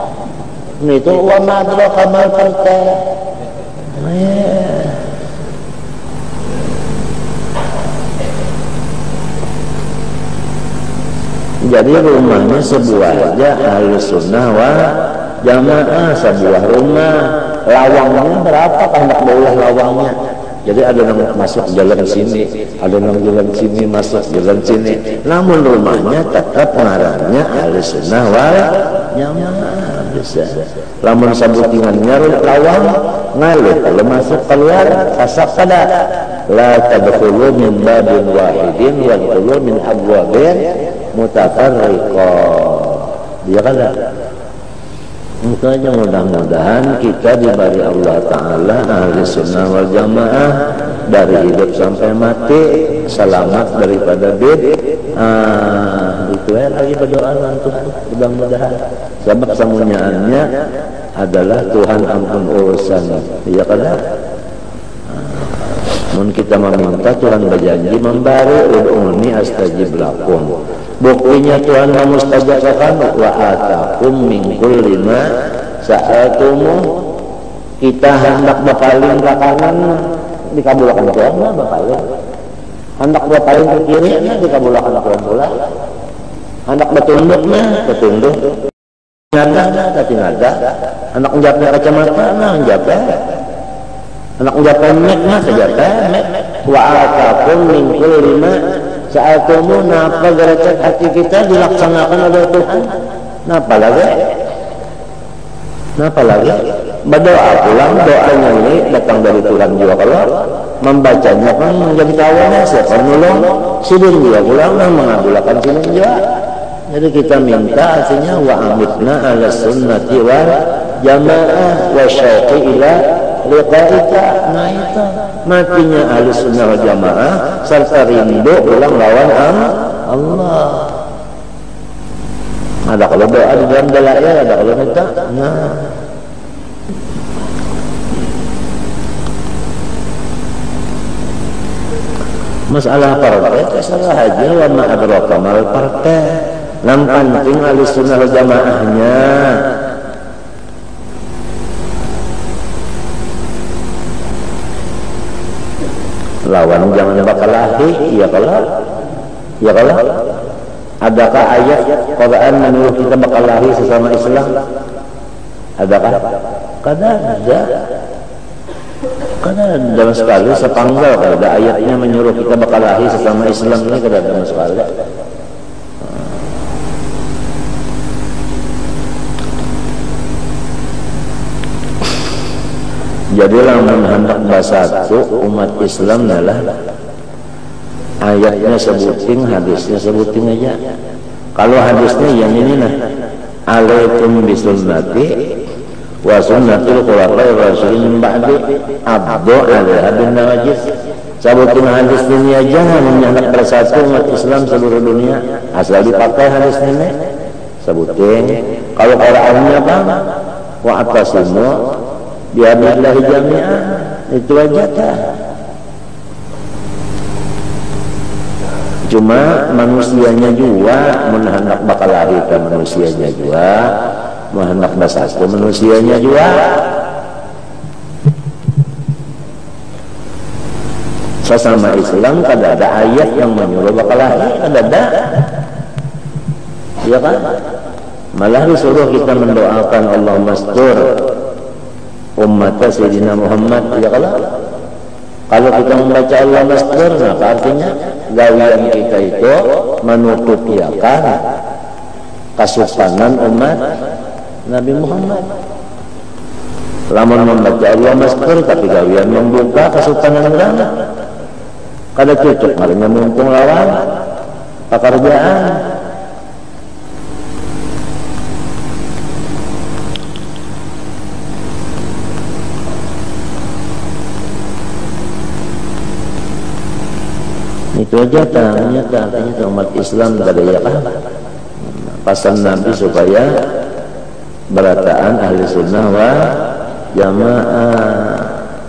Nah itu wa madra kamal partai. Nah, ya. Jadi rumahnya sebuah aja Ahlus Sunnah wal Jamaah, sebuah rumah. Lawangnya berapa kan enggak boleh lawangnya. Jadi ada yang masuk jalan sini, ada yang jalan sini masuk jalan sini. Namun rumahnya tetap ngarannya Ahlus Sunnah wal Jamaah bisa. Lamun sabutingannya lawang ngalih kalau masuk keluar sasak pada la tadkhulu min babin wahidin wa tadkhulu min abwabin mutafarriqah. Dia kata makanya mudah-mudahan kita diberi Allah Ta'ala ahli sunnah wal jamaah dari hidup sampai mati selamat daripada itu ya lagi berdoa untuk mudah-mudahan sebab semuanya adalah Tuhan ampun urusan ya kada mun kita meminta Tuhan berjanji memberi ud'uni astajib lakum. Buktinya Tuhan mustajabkan wa atakum min kulli ma sa'altumu. Kita hendak berpaling ke kanan dikabulkan Tuhan lah berpaling. Hendak berpaling ke kiri dikabulkan Tuhan pula. Hendak bertunduknya bertunduk. Nada tapi nada. Hendak menjapnya kacamata menjapnya. Hendak menjapnya mek menjapnya mek. Wa atakum min kulli ma sa'altumu. Napa gerecek hati kita dilaksanakan oleh Tuhan. Napa lagi berdoa pulang doanya ini datang dari Tuhan juga. Kalau membacanya kan menjadi kawannya siapa nolong sidin dia pulang mengabulkan sidin juga. Jadi kita minta artinya wa amitna ala sunnati wal jamaah wa syauqi ila liqa'ika. Nah itu matinya ahli sunnah wal jamaah serta rindu ulang lawan Allah. Ada kalau doa di dalam dalail, ada kalau minta. Nah masalah partai terserah aja wa ma adraka mal partai. Yang penting ahli sunnah wal jamaahnya. Lawan jangan bakalahi, ya kalau adakah ayat Quran menyuruh kita bakalahi sesama Islam? Adakah? Kadang dalam sekali sepanggal kalau ada ayatnya menyuruh kita bakalahi sesama Islam ini kadang dalam sekali. Jadilah hendak bersatu umat Islam adalah ayatnya sebutin, hadisnya sebutin aja. Kalau hadisnya yang ini nah, alaikum bisunnati wa sunnatul khulafa'ir rasyidin min ba'di abdu 'alaiha bin nawajis. Sebutin hadis ini aja hendak bersatu umat Islam seluruh dunia. Asal dipakai hadis ini sebutin. Kalau Qur'annya apa? Wa atasimu bihablillahi jami'ah. Itu aja dah. Cuma manusianya juga hendak bakal lari ke manusianya juga, hendak bersatu manusianya juga. Sesama Islam kada ada ayat yang menyuruh bakal lari, kada ada. Iya kan? Malah disuruh kita mendoakan Allahumma astur umat Sayyidina Muhammad. Ya kalau kita membaca Allah mastur, maka artinya gawian kita itu menutupiakan kasusanan umat Nabi Muhammad. Lamun membaca Allah mastur tapi gawian membuka kasusanan ulama, kada cocok marinya mumpung lawan pekerjaan. Itu aja artinya umat Islam berdaya kan pasan Nabi supaya berataan ahli sunnah wa jamaah.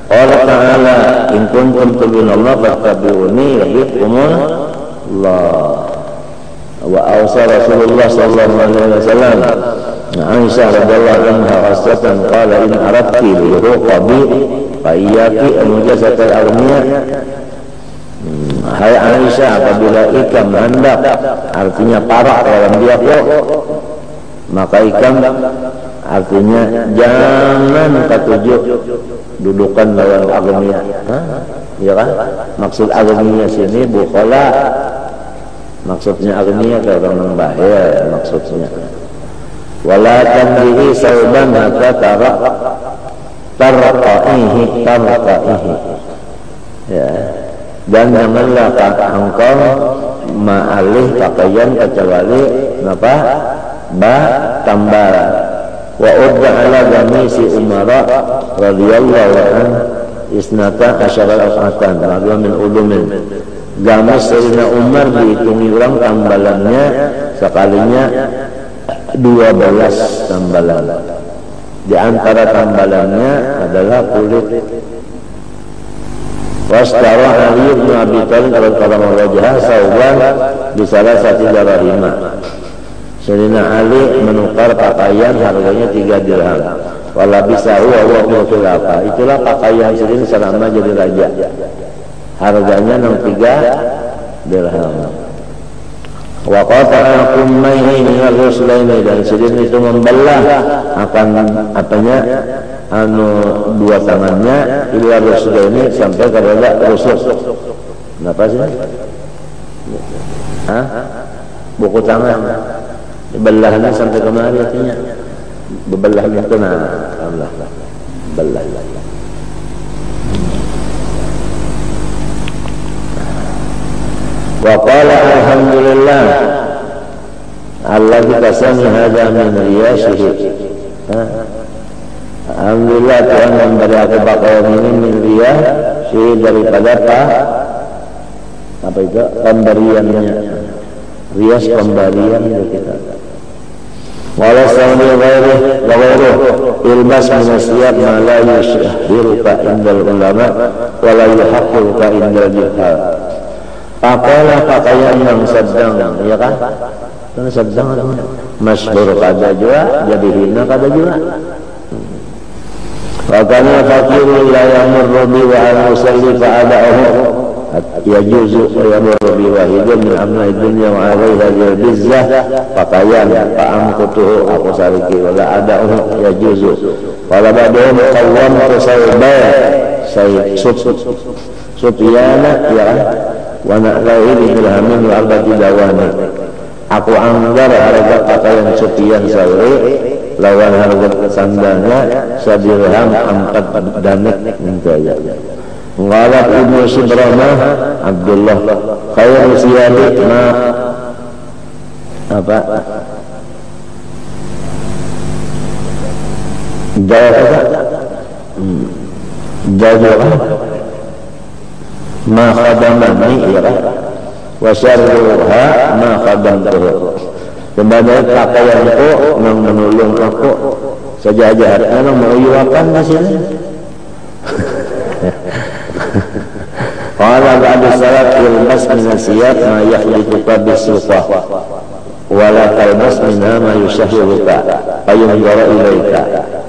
Allah Ta'ala in kuntum tu'minuna fattabi'uni yuhibbukumullah. Wa awsa Rasulullah sallallahu alaihi wasallam Aisyah radhiyallahu anha khasatan qala in aradti liruqabi fa iyyaki an mujazatal aghniya. Hai Aisyah, apabila ikam hendak, artinya parah dalam dia kok, maka ikam artinya jangan ketujuh dudukan lawan agamiya. Ya kan? Maksud agamiya sini bukhala. Maksudnya agamiya kayak orang bahaya maksudnya. Wala tanbihi sauban hatta tarqaihi. Ya. Dan janganlah engkau ma'alih pakaian kecuali apa? Tambal. Wa udda ala gamisi umara radhiyallahu anhu isnata asyara al-fatan wa min udumin. Gamis Sayyidina Umar dihitungi orang tambalannya sekalinya 12 tambalan. Di antara tambalannya adalah kulit. Wastara Ali bin Abi Thalib radhiyallahu wajah sauban di salah satu darahima. Sayyidina Ali menukar pakaian harganya 3 dirham. Wala bisahu wa khulafa. Itulah pakaian Sayyidina selama jadi raja. Harganya 3 dirham. Wa qata'a kummaihi min ar-ruslaini, dan Sayyidina itu membelah akan apanya dua tangannya ila ruslaini sampai kepada rusuk. Kenapa sih? Buku tangan dibelahnya sampai kemari artinya bebelahnya itu Allah belah. Wa qala alhamdulillah alladzi kasani hadza min riyasihi. Alhamdulillah Tuhan memberi aku pakaian ini min riyasihi, daripada apa itu pemberiannya. Rias pemberian kita. Wala sawni ghairuh ilbas min asyab ma la yushhiruka indal ulama wa la yuhaqqiruka indal juhal. Pakailah pakaian yang sedang, ya kan? Karena sedang masyhur kada juga, jadi hina kada juga. Wa kana faqirul la yamurru bi wa al-musalli fa'adahu yajuzu wa yamurru bi wahidin min amri dunya wa alaiha al-bizzah pakaian fa'amkutuhu aku sariki wala adahu yajuzu wala ba'dahum qawwam tasawbaya Sufyana ya wa na'lahi dirhamin wa arba'ati dawani. Aku anggar harga pakaian Sufyan Sauri lawan harga sandalnya sadirham 4 danik minta. Ngalat Ibnu Sibrama Abdullah khairu siyabi ma apa jawab ma khadamani ya wa syarruha ma khadamtuhu. Sebenarnya pakaian itu yang menolong aku saja mau yuakan di sini. Qala ba'da salat ilbas min asiyat ma yakhlifuka bisuqah wa la talbas minha ma yushahhiruka fayunzara ilaika.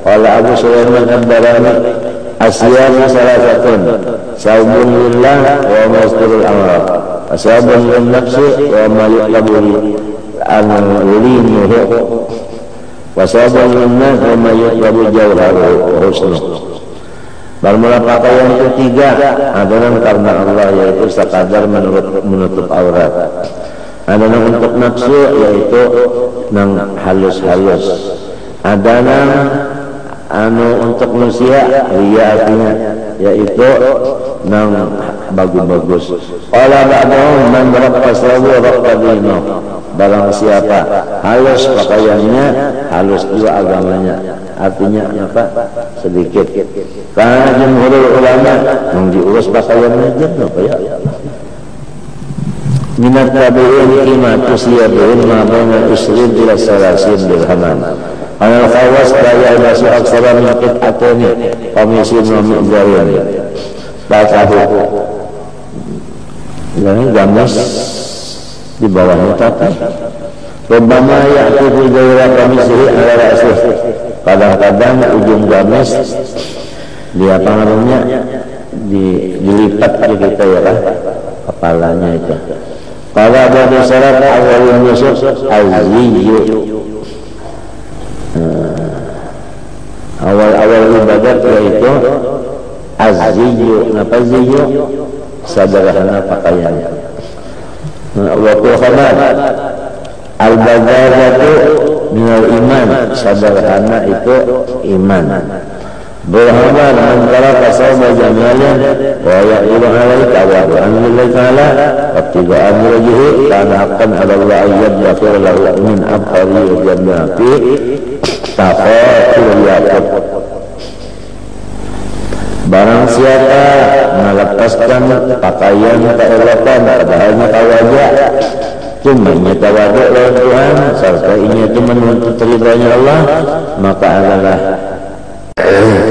Qala Abu Sulaiman ad-Darani asiyat salasatun saubun lillah wa masturul amr wa saubun lin nafsi wa ma yuqlabu al-linuhu wa saubun lin nas wa ma yuqlabu jawharuhu husnuh. Bermula pakaian itu 3 adalah karena Allah, yaitu sekadar menutup aurat. Adalah untuk nafsu, yaitu nang halus-halus. Adalah untuk manusia, ria artinya, yaitu nang bagus-bagus. Qala ba'dahum man raqasahu raqadino. Barang siapa halus pakaiannya, halus juga agamanya. Artinya apa? Sedikit. Karena jumhurul ulama yang diurus pakaiannya aja apa ya? Minat tabi'in qimatu siyabihim ma baina 20 ila 30 dirhaman. Anal khawas daya basu aksara min qit'atani qamisin wa mi'zarin. Batahu. Ini gamis di bawahnya tapi Rubbama ya'tifu ghayra qamisihi ala ra'sih. Kadang-kadang ujung gamis dia apa namanya dilipat gitu ya kan kepalanya itu. Kalau ada syarat awal nusuk azziyu. Awal-awal ibadat yaitu azziyu. Napa azziyu? Sederhana pakaian. Waktu khabar al-bazaratu minal iman, sederhana itu iman. Berhabar antara kasaba jami'an wa ya'ulu alaika wa bi'amdillahi ta'ala wabtiga amrihi kana haqqan ala Allah ayyad yakhir lahu min abhari jannati taqatul yaqut. Barang siapa melepaskan pakaian keelokan padahalnya kawajah cuma tawadu oleh Tuhan serta ini itu menuntut ridhonya Allah, maka adalah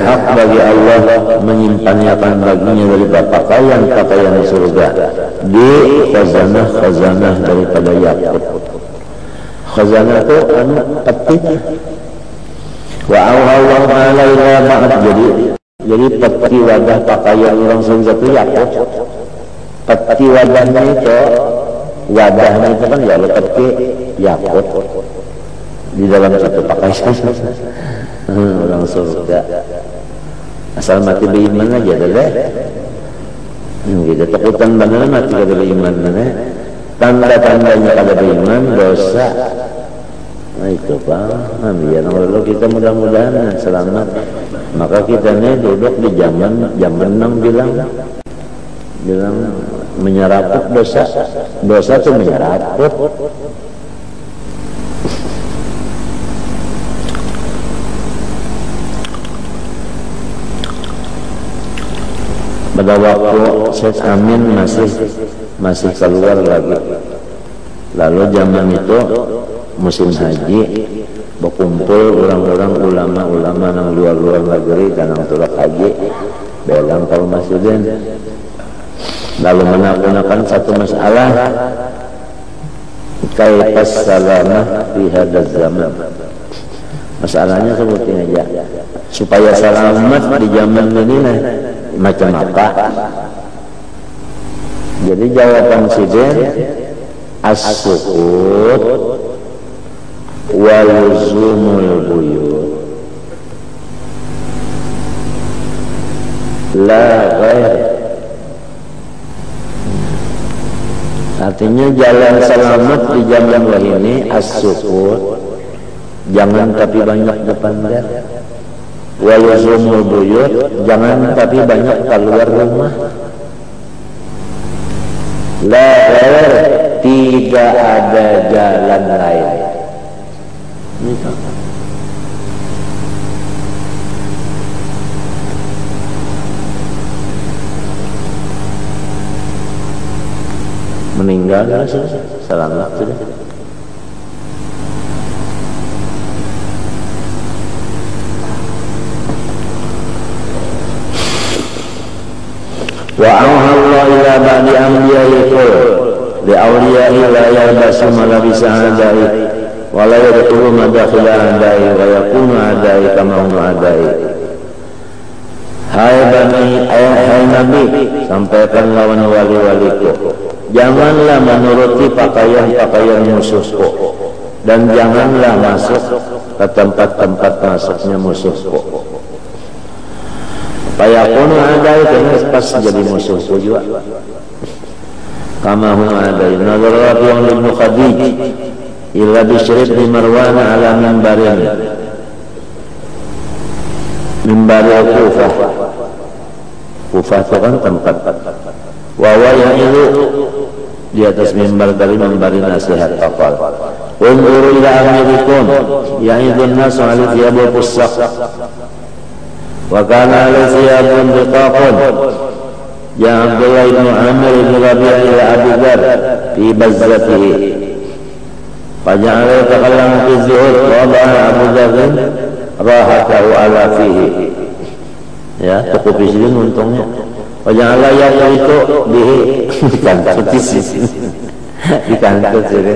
hak bagi Allah menyimpannya baginya daripada pakaian-pakaian surga di khazanah-khazanah daripada yakut. Khazanah itu peti. Wa Allah Ta'ala ila ma'at, jadi peti wadah pakaian orang surga itu yakut. Peti wadahnya itu kan ya peti yakut di dalam satu pakaian. Orang surga asal mati beriman aja deh. Kita takutan benar mati kada beriman deh. Tanda-tandanya kada beriman dosa. Nah itu Pak, biar kalau kita mudah-mudahan selamat. Maka kita nih duduk di jam 6 bilang menyeraput dosa tuh menyeraput. Pada waktu Syekh Amin masih keluar lagi. Lalu zaman itu musim haji, berkumpul orang-orang ulama-ulama yang luar-luar negeri kanang tulak haji, belang kalau masjidin. Lalu menakunakan satu masalah, kaifas salamah fi hadzal zaman. Masalahnya sebutin aja, supaya selamat di zaman ini nih. Macam apa? Jadi jawaban sidin as-sukut wa luzumul buyut la ghair. Artinya jalan selamat di zaman ini as-sukut, jangan tapi banyak depan dia. Waluzumul buyut, jangan tapi banyak keluar rumah. La ghair, tidak ada jalan lain. Meninggal selamat sudah. Wa auhallahu ila ba'di anbiya'i li awliya'i la yalbasu malabisa adai wa la yadkhulu madakhila adai wa yakunu adai kama hum adai. Hai Nabi, sampaikan lawan wali-waliku, janganlah menuruti pakaian-pakaian musuhku dan janganlah masuk ke tempat-tempat masuknya musuhku. Fayakunu adai, terus pas jadi musuhku juga. Kama hum adai. Nazarat yang Ibnu Khadij illa bisyirib di Marwan ala mimbarin Kufah. Kufah itu kan tempat. Wawa yang itu di atas mimbar dari memberi nasihat kafal. Unzuru ila amirikum ya'idun nasu alif yabul pusaq wa kana al-thiyabun biqaqun. Ya Abdullah ibn Amir ibn Rabi'ah ila Abu Dhar fi bazzatihi Faja'ala yatakallamu fi zuhud wa wada'a Abu Dzar rahatahu ala fihi. Ya, cukup di sini untungnya. Faja'ala yaqritu bihi dikantut di sini. Dikantut sini.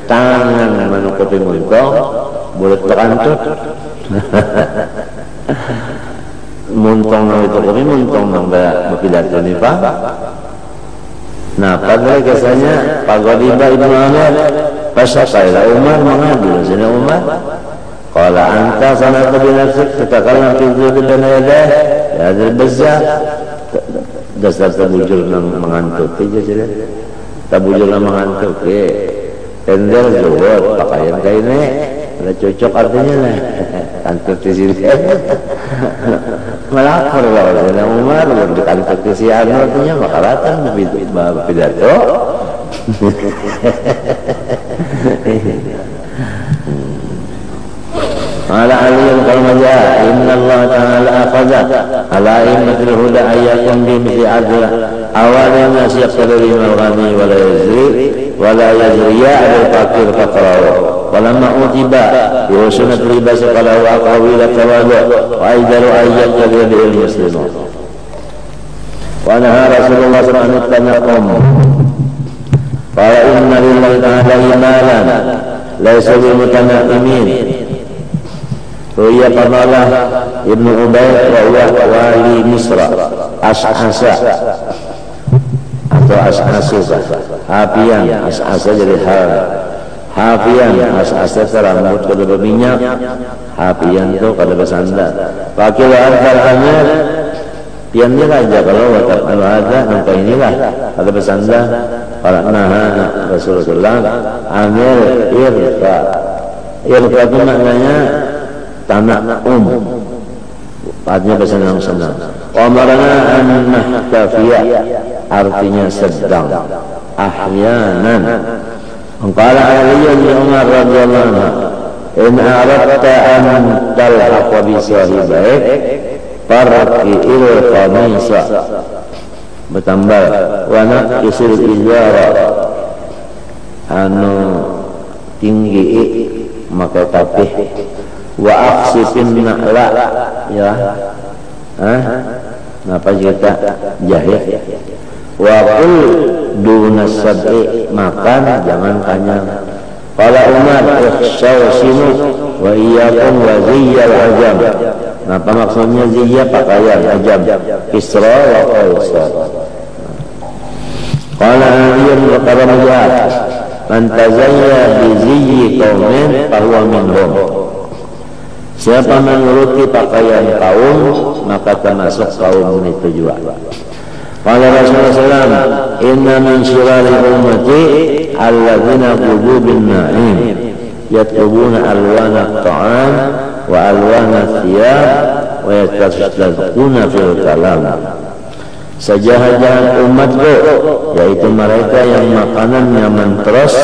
Tangan menutupi muntung, mulut terkantut. Muntung itu kami muntung nambah berpidato nih Pak. Nah, pada kisahnya Pak Ghadiba Ibnu Amir Pasakailah Umar mengadu sini Umar. Kalau anta sangat lebih nafsik katakanlah pintu dan yadah ya berbeza dasar tabujur mengantuk aja jadi tabujur mengantuk ya tender zuhud pakaian kayak ini udah cocok artinya lah kantuk di sini melapor lah sini Umar di kantuk di sini artinya makalatan pidato. Ala aliyul kalmaja inna Allah ta'ala akhadha ala immatil huda ayyakum bimithli adla awalnya nasi yaqtadri malghani wala yazriya al-fakir faqrahu walamma utiba yusunat libas qalahu aqawila tawadu wa aydaru ayyaqtadri bil muslimun wa naha Rasulullah sallallahu alaihi wasallam qala inna lillahi ta'ala imanan laysa bil mutanaqqimin. Ruya qadalah Ibnu Ubayd wa huwa wali Misra As'asa atau As'asusa Hafian As'asa jadi Hafian As'asa rambut kada berminyak Hafian itu kada bersandar pakai warga Amir pian ni aja kalau ada nampak inilah kada bersandar para nahan Rasulullah Amir irfa itu maknanya tanah artinya bersenang-senang. Amarana an nahtafiya artinya sedang ahyanan. Qala Ali bin Umar radhiyallahu anhu in aradta an talhaqa bi sahibaik farqil qamisa bertambah wa naqisil izara anu tinggi maka tapih wa aqsifin na'la ya napa kita jahit wa qul dunas sab'i makan jangan kanyang qala Umar ikhshaw sinu wa iyyakum wa ziyyal ajam napa maksudnya ziyya pakaian ajam Isra wa Qaisar qala aliyun wa karamujah man tazayya bi ziyyi qaumin fahuwa minhum. Siapa menuruti pakaian kaum maka termasuk kaum itu juga. Qala Rasulullah sallallahu inna min syirari ummati alladzina qulubun na'im yatlubuna alwana ta'am wa alwana thiyab wa yatashadquna fil kalam. Sejahat-jahat umatku yaitu mereka yang makanannya menteros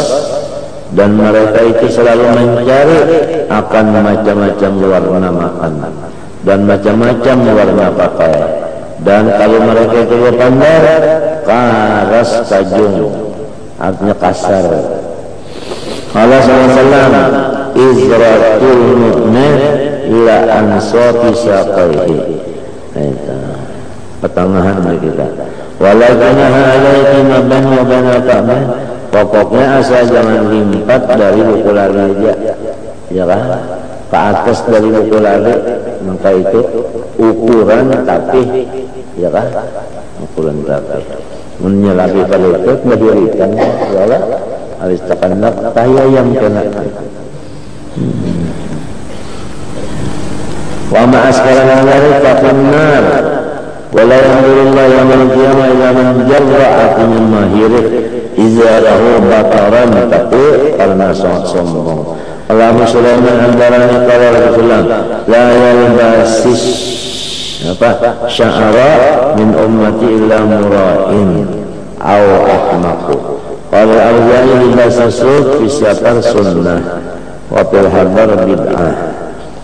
dan mereka itu selalu mencari akan macam-macam warna makanan dan macam-macam warna pakaian dan kalau mereka itu pandai karas tajung artinya kasar. Allah SAW izratul mu'min ila ansati saqaihi pertengahan kita walakinaha alaiki maban wa banaqaman pokoknya asal jangan limpat dari buku lari aja ya kan ke atas dari buku lari maka itu ukuran tapi ya kan ukuran tapi menyelapi pada itu berdirikan ya lah harus terkenal kaya yang kena wa ma'askaran dari fakunnar wala yanzurullah yaman qiyamah ila man jarra artinya mahirif izarahu bataran tapi karena sombong. Allahumma Sulaiman antaranya kala Rasulullah la yalbasis sya'ara min ummati illa mura'in aw ahmaqu. Qala al-awzani libasa sud fi syatar sunnah wa fil hadar bid'ah.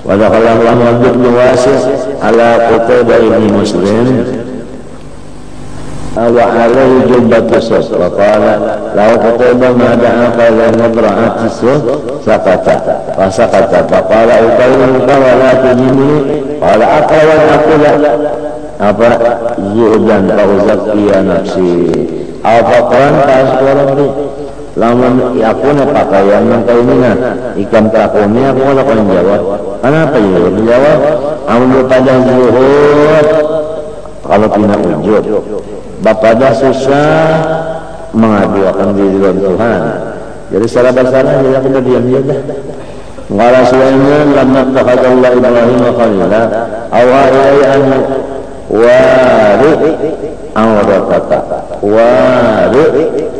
Wa dakhala Muhammad bin Wasi' ala Qutaibah bin Muslim wa alaihi jubbatu suf wa qala lau kutiba ma da'a qala nabra'ati suf sakata wa sakata fa qala uqayyimuka wa la tujibni qala aqwa aqula apa zuhdan fa uzakkiya nafsi al-faqran ta'asqurabbi lamun aku na pakaian ng kainina ikam takuni aku wala ko jawab kenapa ya dijawab amun pada zuhud kalau pinakujud bapada susah mengadukan diri Tuhan jadi salah-salah ya aku udah diam aja qala Sulaiman lamma takhadallah Ibrahim khalila awa ilai an wari aurataka wari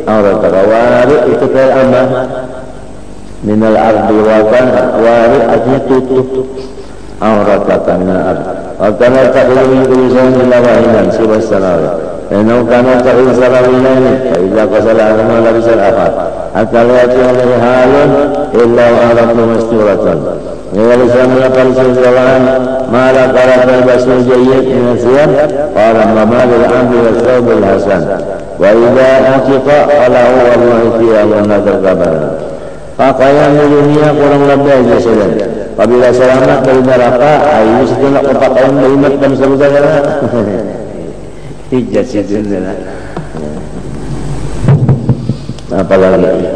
aurataka wari itu kayak apa minal ardi wari artinya tutup aurataka minal ardi wakana ta'ilun yukulisan ila wahidan siwa sarawi enau kana ta'ilun sarawi lain fa'idha qasala alama labisal akhar hatta liyati alaihi halun illa wa'aratu masturatan Nilaisan melakar sejalan malah para terbasul jayyid minasiyam qala mamalil amri wa sawbil hasan wa idha aqiqa qalahu wallahi fi'alun terkabar pakaian di dunia kurang lebih aja sudah apabila selamat dari neraka ayu sejenak pakaian berimat dan saudara hijaz sejenak apalagi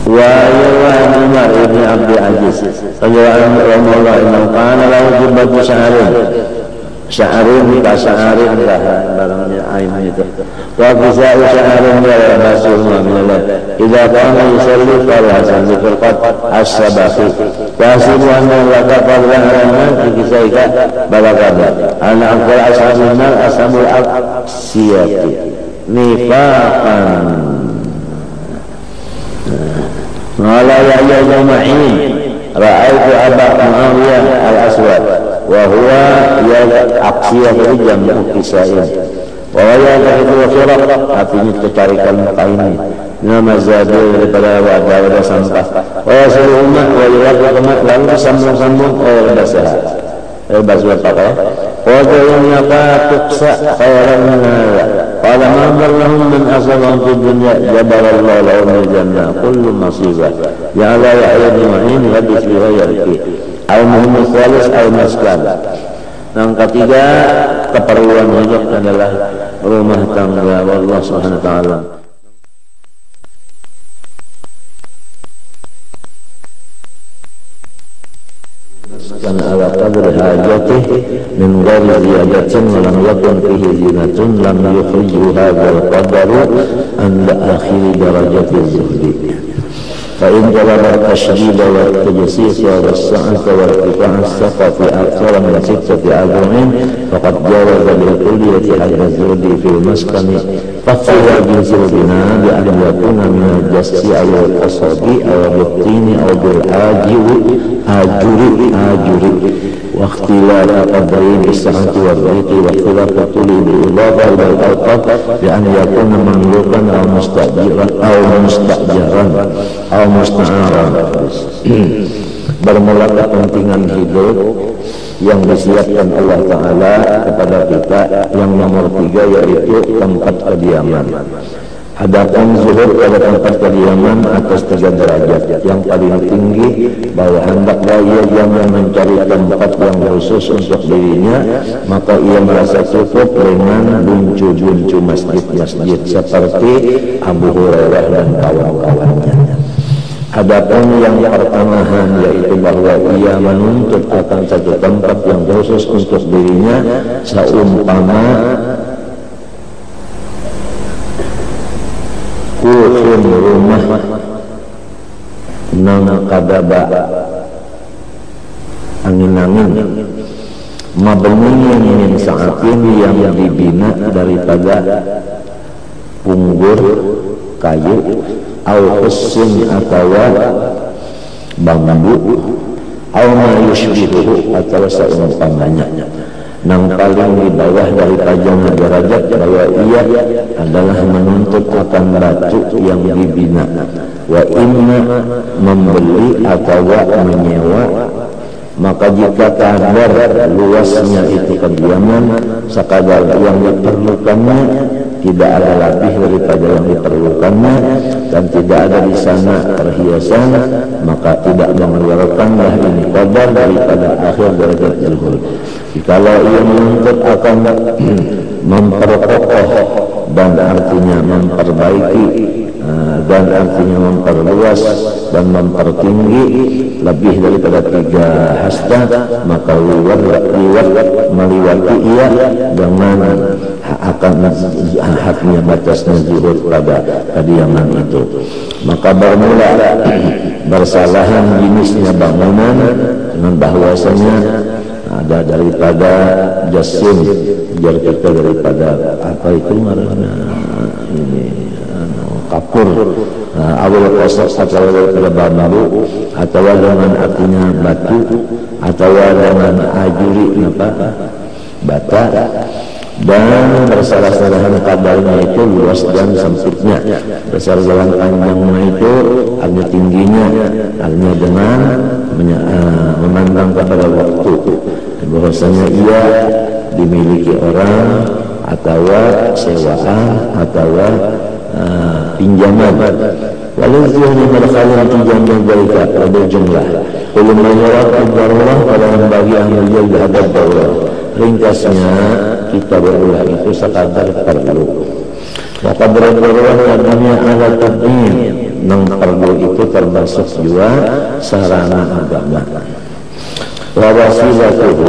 wa ya Umar ibn Abdul Aziz sallallahu alaihi wasallam kana lahu jubbatu sya'arin ka sya'arin barangnya ain itu wa bisa sya'arin ya Rasulullah idza kana yusalli fal hasan fil as-sabahi wasibu anna laka fadlan ala kisaika balagada ana aqal ashabun nar ashabul aqsiyati nifaqan Mala ya Ma'in ra'aitu Aba Muawiyah al-Aswad wa huwa ya aqsiyah jam'u kisain wa ya itu firaq artinya ketarikan muka ini nama zadul daripada wadah sampah wa yasilu ummah wa yuwaqqa lalu sambung-sambung oleh basah basah pakai qala ya tuksa khairan qala ma darrahum min asabahum fid dunya jabalallahu lahum al-jannah kullu masibah ya la ya'lamu ma'in hadis bi ghairihi al-muhim thalith al-maskan yang ketiga keperluan hidup adalah rumah tangga Allah Subhanahu wa taala kan ala qadri hajatih min ghairi ziyadatin wa lam yakun fihi zinatun lam yukhrijhu hadzal qadaru an akhir darajati zuhdi fa in talaba tashdid wa tajsis wa as-sa'at wa irtifa' as-saqaf akthar min sittati adhu'in faqad jawaza bil kulliyati hadha zuhdi fi al-maskani فَفْوَا بِزُرْبِنَا بِأَنْ يَكُونَ مِنَ الْجَسِّ أَوْ الْقَصَبِ أَوْ بِالطِّينِ أَوْ بِالْآجُرِ وَاخْتِلَافَ قَدْرِهِ بِالسَّعَةِ وَالضِّيقِ وَاخْتِلَافَ طُولِهِ بِالْإِضَافَةِ إِلَى الْأَوْقَافِ بِأَنْ يَكُونَ مَمْلُوكًا أَوْ مُسْتَأْجِرًا أَوْ مُسْتَعَارًا bermula kepentingan hidup yang disiapkan Allah Ta'ala kepada kita yang nomor 3 yaitu tempat kediaman. Adapun zuhud pada tempat kediaman atas 3 derajat. Yang paling tinggi bahwa hendaklah ia jangan mencari tempat yang khusus untuk dirinya, maka ia merasa cukup dengan buncu-buncu masjid-masjid seperti Abu Hurairah dan kawan-kawannya. Adapun yang pertengahan yaitu bahwa ia menuntut akan satu tempat yang khusus untuk dirinya seumpama kufun rumah nang kadaba angin-angin mabniyan min sa'atin yang dibina daripada punggur kayu au khussin atawa bambu au ma yushbihu atau seumpamanya. Nang paling di bawah dari pajangan derajat bahwa ia adalah menuntut akan batu yang dibina wa inna membeli atau menyewa Maka jika kadar luasnya itu kediaman sekadar yang diperlukannya, tidak ada lebih daripada yang diperlukannya, dan tidak ada di sana perhiasan, maka tidak mengeluarkanlah ini kadar daripada akhir derajat zuhud. Jikalau ia menuntut akan memperkokoh dan artinya memperbaiki dan artinya memperluas dan mempertinggi lebih daripada 3 hasta, maka meliwati ia dengan akan haknya batasnya zuhud pada kediaman itu. Maka bermula bersalahan jenisnya bangunan dengan bahwasanya ada daripada jasim, jar kita daripada apa itu namanya ini kapur, awal kosok atau daripada bambu, atau dengan artinya batu, atau dengan ajuri apa bata, dan bersalah-salahan kadarnya itu luas dan sempitnya, bersalah-salahan panjangnya itu artinya tingginya, artinya dengan memandang kepada waktu, bahwasanya ia dimiliki orang atau sewaan atau pinjaman. Walau ini berkalian pinjaman mereka pada jumlah belum menyerap darurah pada membagi ahli hadap darurah. Ringkasnya kita berulah itu sekadar perlu. Maka darurah artinya ada tadbir, nang perlu itu termasuk juga sarana agama. Wawasilatuhu,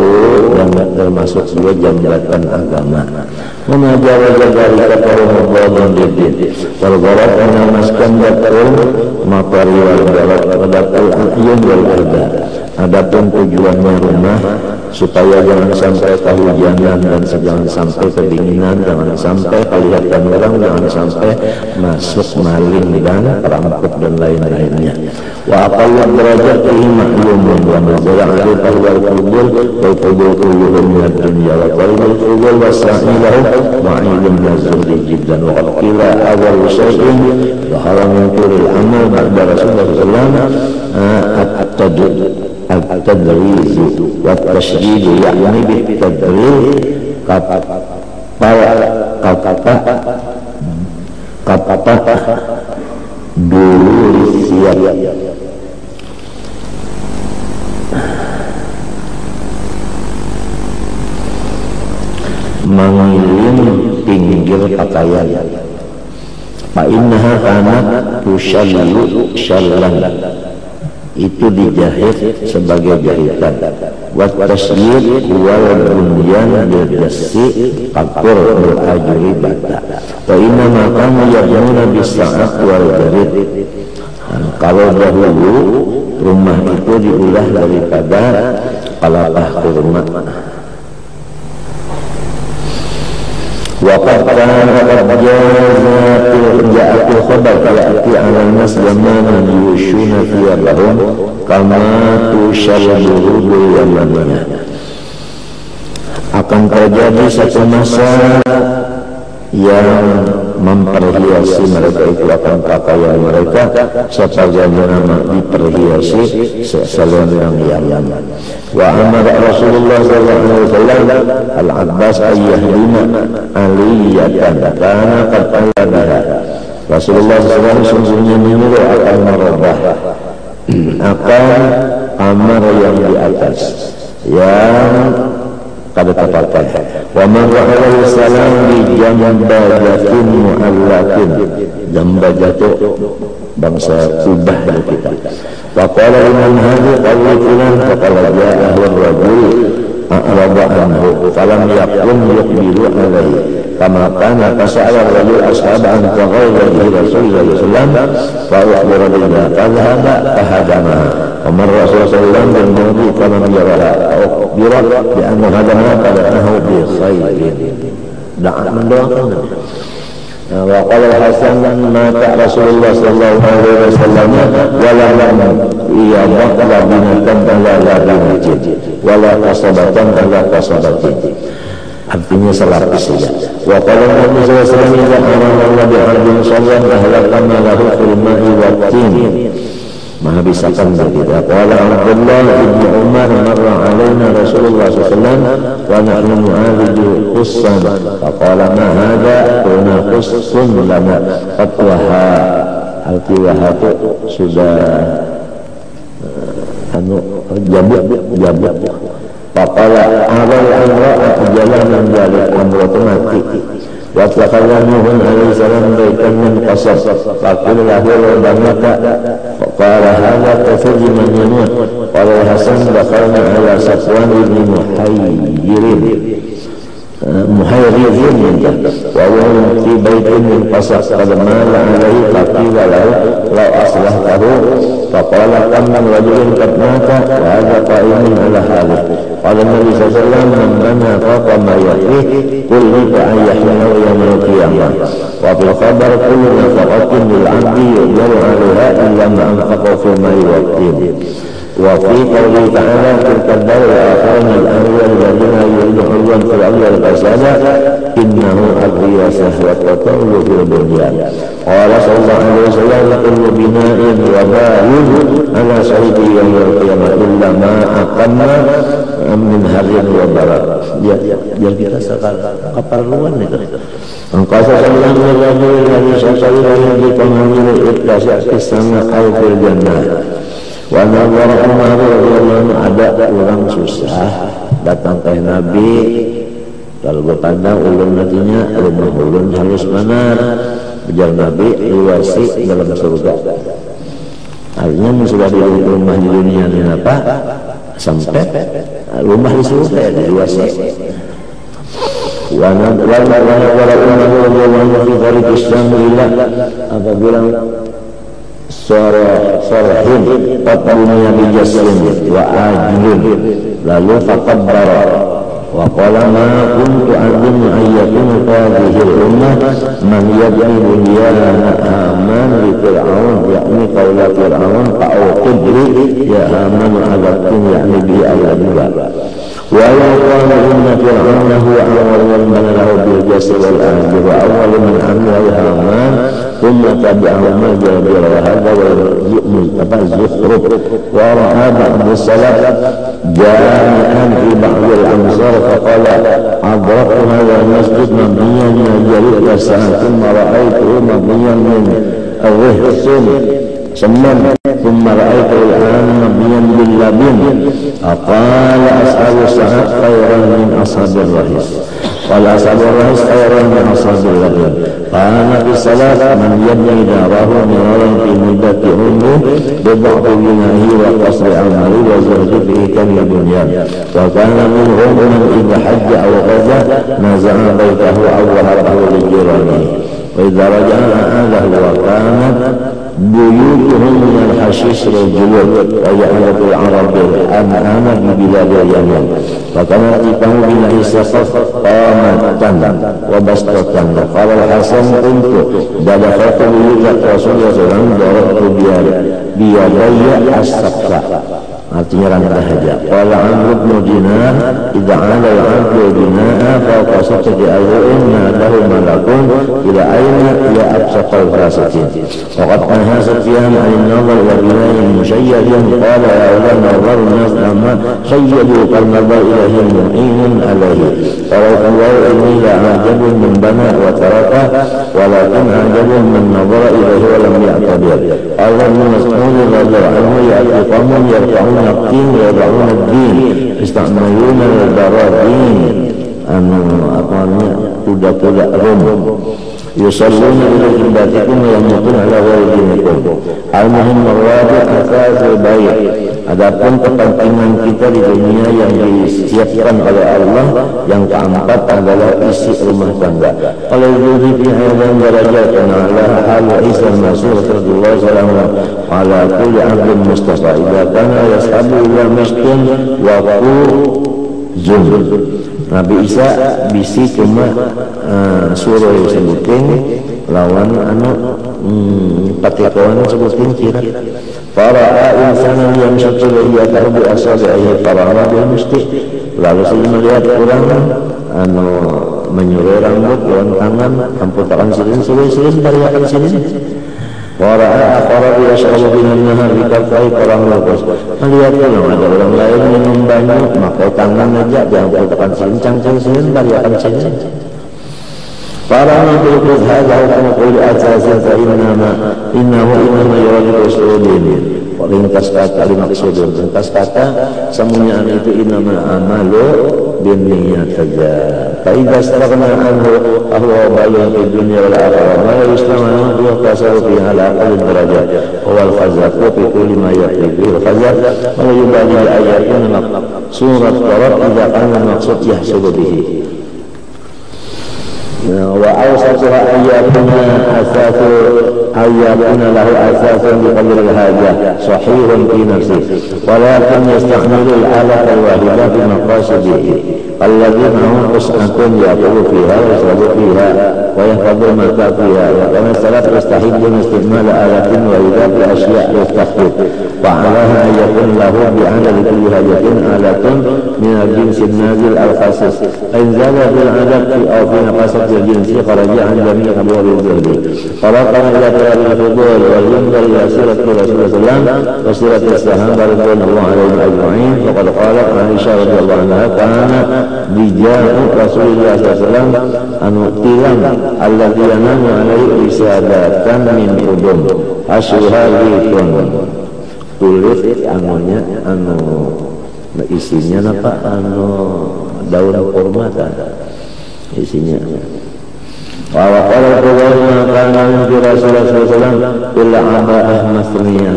dan termasuk juga jambatan agama. Menajawaja dari kata Ramadan didin Walgarat menamaskan datul matari walgarat datul a'yun wal arda. Adapun tujuannya rumah supaya jangan sampai kehujanan dan jangan sampai kedinginan, jangan sampai kelihatan orang, jangan sampai masuk maling dan perampok dan lain-lainnya. Wa aqallu derajat ma'lumun wa nazara alaihi wal qubul wal qubul kulluhum min ad-dunya wa qalbul qubul wasa'ilahu ma'ilun nazuri jiddan wa qila awal syai'in dhahara min turil amal ba'da Rasulullah sallallahu at-tadriz wa at-tashdid ya'ni bit-tadriz kata dulu siap mengirim pinggir pakaian. Fa'innaha kanat tusyallu syallan, itu dijahit sebagai jahitan. Wa tasyid wal bunyan bidasi qatur bil ajri bata. Wa inna ma kanu yajuna bisa'at wal jarid. Kalau dahulu rumah itu diulah daripada palapah kurma. Waqad ja'atul khabar ya'ti 'ala an-nas zamanan yushuna thiyabahum kama tushallu yamaniyah. Akan terjadi satu masa yang memperhiasi mereka itu akan pakaian mereka sebagaimana diperhiasi selendang Yaman. Wa amara Rasulullah sallallahu alaihi wasallam al-Abbas ayyahdina aliyatan kana qad alladaha. Rasulullah SAW sungguhnya menyuruh akan merubah akan kamar yang di atas yang kada terpakai. Wa marra alaihi salam bi jambajatin mu'allatin, jambajatu bangsa kubah dari kita. Wa qala liman hadhi qawli fulan faqala ja'ahu ar-rajul a'rada anhu falam yakun yuqbilu alaihi kama kana fasa'ala ar-rajul ashaban faghayra Rasulullah sallallahu alaihi wasallam fa ukhbira biha fadhhaba fahadamaha. Umar Rasulullah dan Nabi kama yaraha ukhbira bi anna hadama qadahu bi khairin. Da'a mendoakan. Wa qala Hasan mata Rasulullah sallallahu alaihi wasallam wala lam iyadha binatan ala binajid wala kasabatan ala kasabatin. Artinya selapis saja. Wa qala Nabi sallallahu alaihi wasallam idza amara Allah bi 'abdin sallallahu ahlakama lahu fil ma'i wa tin. menghabiskan kita. Qala Abdullah ibn Umar marra alaina Rasulullah sallallahu wa nahnu nu'aliju qussan faqala ma hadha qulna qussun lana fatwaha al-tiwaha sudah jabuk faqala awal amra'a jalanan dari amratu mati wa taqallamuhun alaihi salam baitan min qasas faqul lahu rabbaka faqala hadha tafji man yamut qala Hasan dakhalna ala Safwan ibn Muhayrizin wa huwa fi baitin min qasas qad mala alaihi faqila lahu law aslahtahu faqala kam min rajulin qad mata wa hadha qa'imun ala halih qala Nabi sallallahu alaihi wasallam man bana faqa ma yakfi kulli ta'ayyahna yawm al-qiyamah wa fil khabar kullu nafaqatin lil 'abdi yujaru 'alaiha illa ma anfaqa fi ma'i waqtin wa fi qawli ta'ala tilka ad-dar al-akhirah al-awwal alladhina yuriduna fil ardi al-fasada innahu aghiya sahwatan wa fil dunya qala sallallahu alaihi wasallam kullu bina'in wa ba'in ala sahibi yawm al-qiyamah illa ma aqamna min harin wa barat. Biar kita sekarang keperluan itu. Engkau sallallahu alaihi wasallam di pengambil ikhlas kisana al-fil jannah. Wa nawara Umar radhiyallahu ada orang susah datang ke Nabi kalau berpandang ulun nantinya rumah ulun halus benar ujar Nabi luasi dalam surga. Artinya sudah di rumah di dunia ini apa sampai rumah di surga ya luasi. Wa nawara Umar radhiyallahu fi dzalik Islam apa bilang sorhin patbunya bijasin wa ajlun lalu fakabbara wa qala ma kuntu azim ayyakun hadhihi al-ummah man yabni bunyana aman li fir'aun yakni qawla fir'aun fa'uqid li ya aman alatin yakni bi al-adwa wa yaqulu inna fir'auna huwa awwal man bana lahu bil jasr wal ahd wa awwal man amila haman thumma tabi'ahum al-jabir wa hadha wa yu'min zukhruf wa ra'a ba'd as-salaf jami'an fi ba'd al-amsar faqala adraktu hadha al-masjid mabniyan min al-jarid wa thumma ra'aytuhu mabniyan min al-rihsun semen thumma ra'aytu al-an mabniyan bil labin aqala ashabu sa'ad khairan min ashabil rahis qala ashabur rahis khairan min ashabil labin qala fi salat man yabni darahu miraran fi muddati umri bid'atu binahi wa qasri amali wa zuhdi fi ikami bunyan wa kana minhum man idha hajja aw ghaza naza'a baytahu aw waharahu li jiranihi wa idha raja'a ahlahu wa kanat buyutuhum min al-hashish wal-julud wa ja'alat al-arab al-amana bi bilad al-yaman wa kana tifahu bila isaqaf qamatan wa bastatan qala al-hasan kuntu badafatu buyutat Rasulullah sallallahu alaihi wasallam biyadayya as-saqfa artinya rendah saja. Qala Amr bin Dinar idza 'ala al-'abdu bina'a fawqa sab'ati awwa'in nadahu malakun ila ayna ya absaqal fasiqin wa qad nahaa Sufyan 'an an-nazar ila bina'in mushayyadin qala ya ulama nazar an-nas amma shayyadu kal nazar ilahi mu'inun alayhi qala Allah inni la'ajabun min bana wa taraka walakin ajabun man nazara ilahi wa lam ya'tabir qala Ibn Mas'ud radhiyallahu anhu ya'ti qawmun yarfa'un الدين ويضعون الدين يستعملون البراذين kuda-kuda rum yusalluna ila ibadatikum wa yamutuna ala wajhikum al-muhim marwadu asas baik. Adapun kepentingan kita di dunia yang disiapkan oleh Allah yang keempat adalah isi rumah tangga. Kalau diri fi hadan darajatun ala hal Isa Masih radhiyallahu anhu ala kulli 'abdin mustafa idza kana yashabu ila miskin wa zun. Nabi Isa bisi cuma suruh sebutin lawan patikawan sebutin kira fara'a insanan yamshatu liyatahu bi asabihi farama bil musti lalu saya melihat orang menyuruh rambut lawan tangan amputakan silin tariakan silin Wara'a aqrabi yashrabu bin nahar di kafai orang lepas. Melihat kalau ada orang lain minum banyak, maka tangan aja jangan tekan cincang sebentar ya akan cincang. Para mengikut hadal kemukul asasin innahu yurad rasulin. Ringkas kata maksudun, ringkas kata semuanya itu innama amalu binniyat saja. Faidah setelahnya anhu ahwa bayan di dunia wal akhirah. Maka Islam dua kasar fi ala aqal derajat. Wal khazat wa fi kulli ma yaqdi bil khazat wa yubali ayatun surat Qarat idza kana maksud yahsulu bihi. Wa awsatuha ayatuna asasu ayatuna lahu asasun bi qadri al-hajah sahihun fi nafsi walakin yastahmilu al-alat al-wahidah bi maqasidihi alladhina hum qus'atun yaqulu fiha wa yashrabu fiha wa yahfadhu ma fiha wa kana salat yastahibbu istimala alatin wa idha bi asya' yastahib wa alaha ayatun lahu bi adadi kulli hajatin alatun min al-jinsi nazil al-khasis inzala bil adad fi aw fi naqasat الجنسي خرج عن جميع أبواب الذل فرقم إلى طلب الفضول والينظر إلى سيرة رسول الله صلى الله عليه وسلم وسيرة الصحابة رضوان الله عليهم أجمعين فقد قالت عائشة رضي الله عنها كان رجال رسول الله صلى الله عليه وسلم أن التلم الذي ينام عليه رسالة من أدم أشهاليكم tulis anunya isinya apa daun kurma isinya. Wa qala qawlan kana min Rasulullah sallallahu alaihi wasallam illa aba'ah masniya.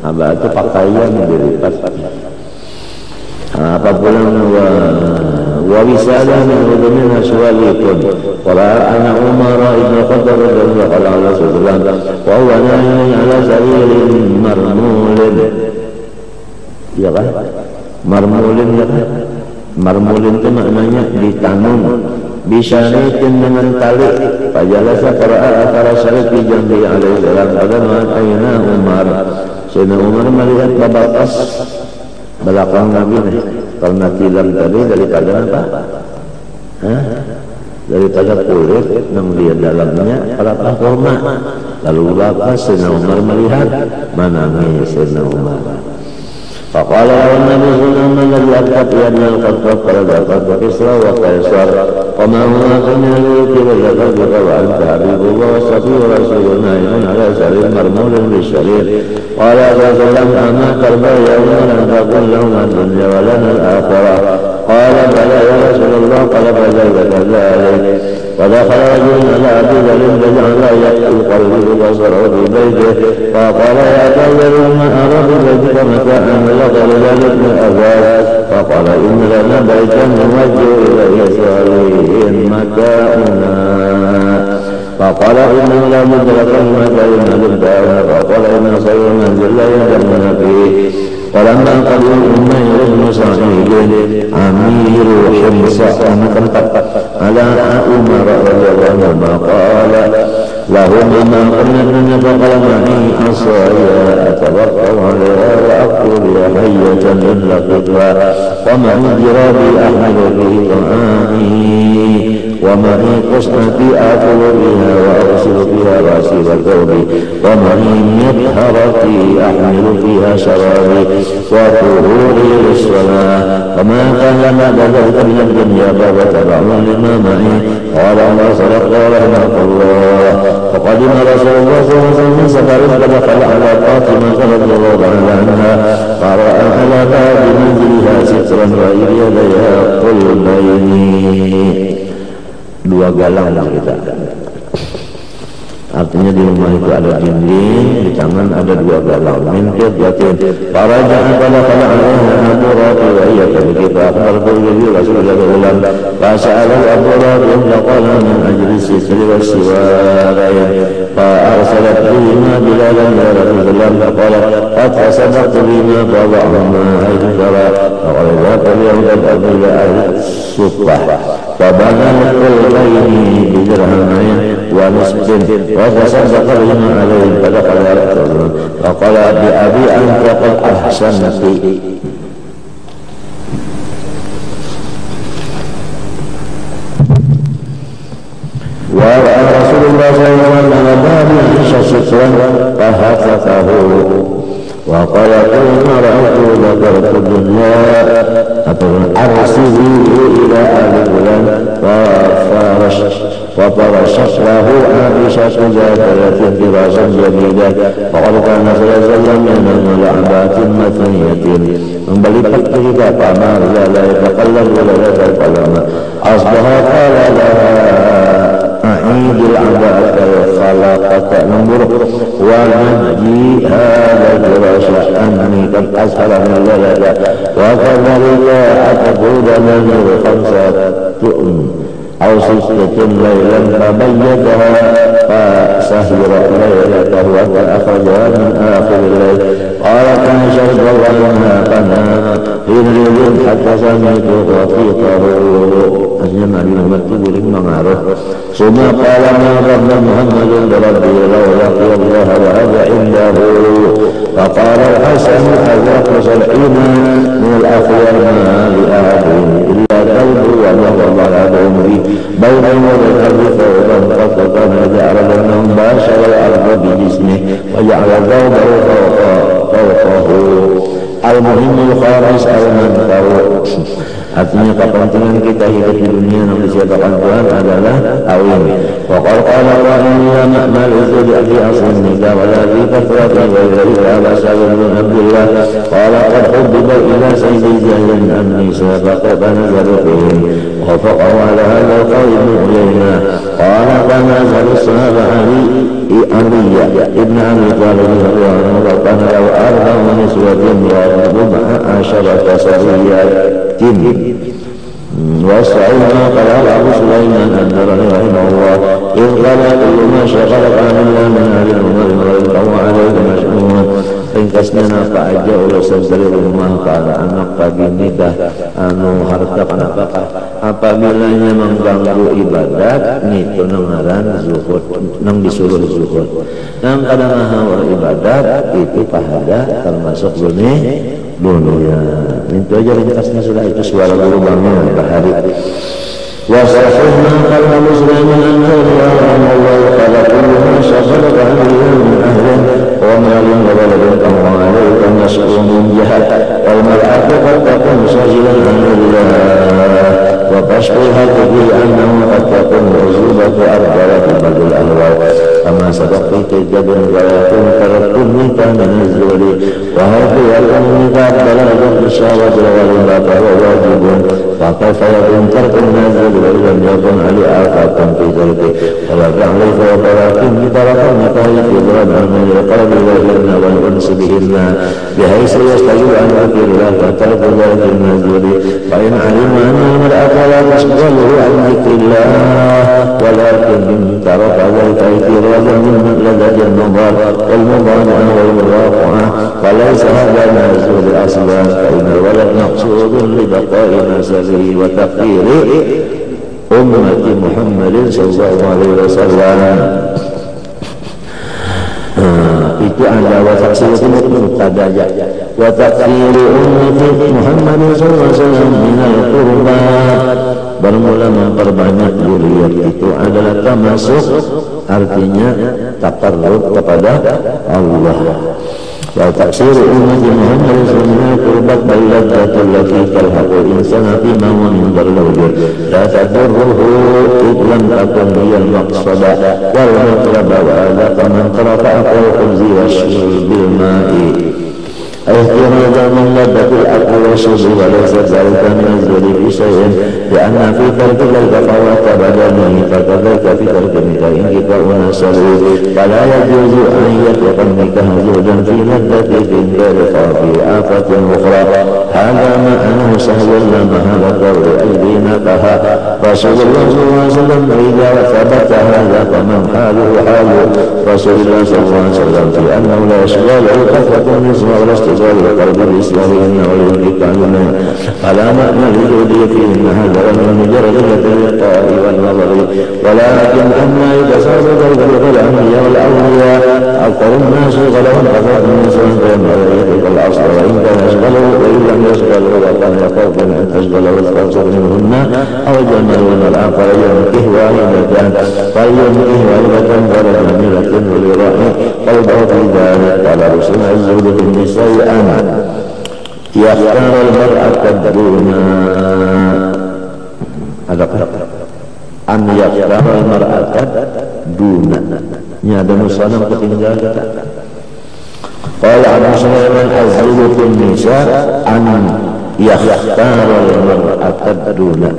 Aba itu pakaian dilipat. Apa pula wa wisala min udumin aswalikun. Qala ana Umar ibn Khattab radhiyallahu anhu Rasulullah wa huwa nahyi ala saririn marmulin. Ya kan? Marmulin ya kan? Marmulin itu maknanya ditanam bisyaritin dengan tali fajalasa qara'a athara syarit di jambi alaihi salam pada ma'ayna Umar Sayyidina Umar melihat babakas belakang Nabi nih karena tilam tadi daripada apa? Daripada kulit yang di dalamnya kelapa kurma lalu bapak Sayyidina Umar melihat menangis Sayyidina Umar. فقال له النبي صلى الله عليه وسلم الذي أبقت يدنا الخطاب قال ذاقت كسرى وقيصر وما هو من الملك والذكر وأنت حبيب الله والصفي ورسول نائم على سرير مرمول بالشرير قال صلى الله عليه وسلم أما ترضى يوما أن تكون لهما الدنيا ولنا الآخرة قال بلى يا رسول الله قال فذلك كذلك ودخل رجل على أبي ذر فجعل يقتل قلبه بصره في بيته فقال يا كذب ما أرى ببيتك متاعا ولقد ذلك من أباس فقال إن لنا بيتا نوجه إليه سالين متاعنا فقال إنه لا مدرك المتاع من الدار فقال إن خير المنزل لا يدمنا فيه ولما قدم أمير بن سعيد أمير حمص على عمر رضي الله عنه قال لهم ما قلنا فقال معي عصايا أتوقع عليها وأقتل بها حية إلا قتلى ومعي جرابي أحمل به طعامي ومعي قصتي آكل بها وأغسل بها رأسي وثوبي ومعي مطهرتي أحمل فيها شرابي وطهوري للصلاة وما كان بعد ذلك من الدنيا باب تبع لما معي قال الله صدق رحمه الله فقدم رسول الله صلى الله عليه وسلم من سفر فدخل على فاطمة رضي الله عنها فرأى على باب منزلها سترا وإذ يديها قلبين dua galang kita. Artinya di rumah itu ada dinding, di tangan ada dua galang. Mintir jatin. Para jangan pada alaiha Abu Rafi wa iya kita akhbar berjadi Rasulullah ulang. Fasa'alahu Abu Rafi yang laqala min ajli sisri wa siwarain. Fa'arsalat bima bilalan ya Rasulullah faqala qad fasadaqtu bima fada'ahuma aydara. Faqala dhaka liyahudad abila ahli-suffah. Fabana al-qulbayni bidirhamain wa nisbin وتصدق بما عليه فدخل رسول فقال بأبي أنت قد أحسنت ورأى رسول الله صلى الله عليه وسلم باب عائشة سترا فهتكه وقال كلما رأيت ذكرت الدنيا أرسلي إلى أهل فلان وفرشت له عائشة ذات فراشا جميلا وقد كان صلى الله عليه وسلم ينام لعبات مثنية membelikan cerita kamar la yataqallab wa la yataqallab asbaha qala laha a'idil aba'aka wa khalaqaka numur wa najji hadha firasha anni qad ashara min lalada wa kadhalika ataquda min khamsatun aw sittatin laylan fabayyataha fasahira laylatahu wa akhrajaha min akhir al-layl قالت عائشة رضي الله عنها قناة في الليل حتى سمعت رفيقه أجمع المكتوب للمعارف ثم قال ما ظن محمد بربي لو لقي الله وهذا عنده فقال الحسن أذاق سبعين من الأخيار ما لأحد إلا كلب وله الله عدوم بين وذكر فوضا فقد جعل لهم باشر الأرض بجسمه وجعل ثوبه فوقه al-muhim al-kharis al-manfaru. Artinya kepentingan kita hidup di dunia yang disiapkan Tuhan adalah awin. Wa qala ya ma'mal izdi fi asl nikah wa la fi fatrati wa ila ala sayyid bin Abdullah qala qad hubba ila sayyid jahilin an-nisa faqad nazaru fihi wa faqahu ala hadha al-qawl ilayna qala tanazal as-sahaba Ali ibn Abi Thalib radhiyallahu anhu wa kana lahu arba'u niswatin wa rub'a asharata sariyatin وصعيد ما قال أبو سليمان الدرني رحمه الله إذ قال كل ما شغلك عن الله من أهل الأمر فهو عليك مشؤوم ringkasnya apa aja urusan dari rumah anak pagi nikah harta apakah apabila mengganggu ibadat itu ngaran zuhud nang disuruh zuhud nang kadang hawar ibadat itu pahala termasuk dunia itu aja ringkasnya sudah itu suara lubangnya bahari wasahihna qala muslimin anna Allah qala kullu ma shaghalaka an min ahli wa malin wa waladin wa alayka mas'ulun jahal wal mal'atu qad takun sajilan lillah wa tashbiha bi annahu qad takun uzubatu arba'ati badul ahwa kama sabaqi tajadun wa yakun tarakun minka min az-zuri wa hadhihi al-umnika balaghat syawat wal ibada wa wajibun fa kaifa yakun tarkun nazil wa lam yakun ali afatan fi dhalika wala ta'lifu wa tarakin bitarakan matahi fi dhalika min qalbi wa ilna wal uns bihinna bihaythu yastajibu an dhikrillah wa tarku dhalika an-nazil fa in alima anna al-mar'ata la tasghalu an dhikrillah walakin taraka dhalika من لدى النظر والمضارع والواقعة وليس هذا نازل الأسباب فإن الولد مقصود لبقاء نسله وتقدير أمة محمد صلى الله عليه وسلم itu ada wasaksi mubtada'a wa taqdiru ummati Muhammad sallallahu alaihi wasallam minal qurbat bermula memperbanyak zuriat itu adalah termasuk artinya taqarrub kepada Allah wa taqdiru ummati Muhammad sallallahu alaihi wasallam qurbat baladatul lati talhaqul insana fi mawmin darlawjud la tadurruhu idlam takun hiyal maqsada wal matlaba wa adha man qara'a al-khubzi والشرب بالماء احترازا من لذة الأكل والشرب وليس ذلك من الزهد في شيء لأن في ترك الكفاوة بدنه فكذلك في ترك النكاح انقطاع نسله فلا يجوز أن يترك النكاح زوجا في لذة غير في آفة أخرى هذا ما أنه سهل لا محالة لأيدينكها رسول الله صلى الله عليه وسلم إذا ثبت هذا فمن حاله حال رسول الله صلى الله عليه وسلم في أنه لا يشغل كثرة النساء ولا استزال القلب الإسلامي والإنفاق عنه فلا معنى لجودي فيهن هذا من مجرد اللقاء والنظر ولكن أما يتساوى ذلك الأنبياء والأولياء أكثر الناس غلهم كثرة الناس وإن الأصل وإن كان يشغله وإن لم يشغله وكان يخاف أن تشغله الفرصة منهن أو جمعون الآخر ينكح واحدة فلينكح واحدة غير جميلة ولراعي قلبه في ذلك. قال رسول الله الزهد في النساء أنا يختار المرأة دون an yakhtara al-mar'ata duna. Ini ada nusahan ketinggalan. Qala Abu Sulaiman az-Zuhd fi nisa an yakhtara al-mar'ata duna.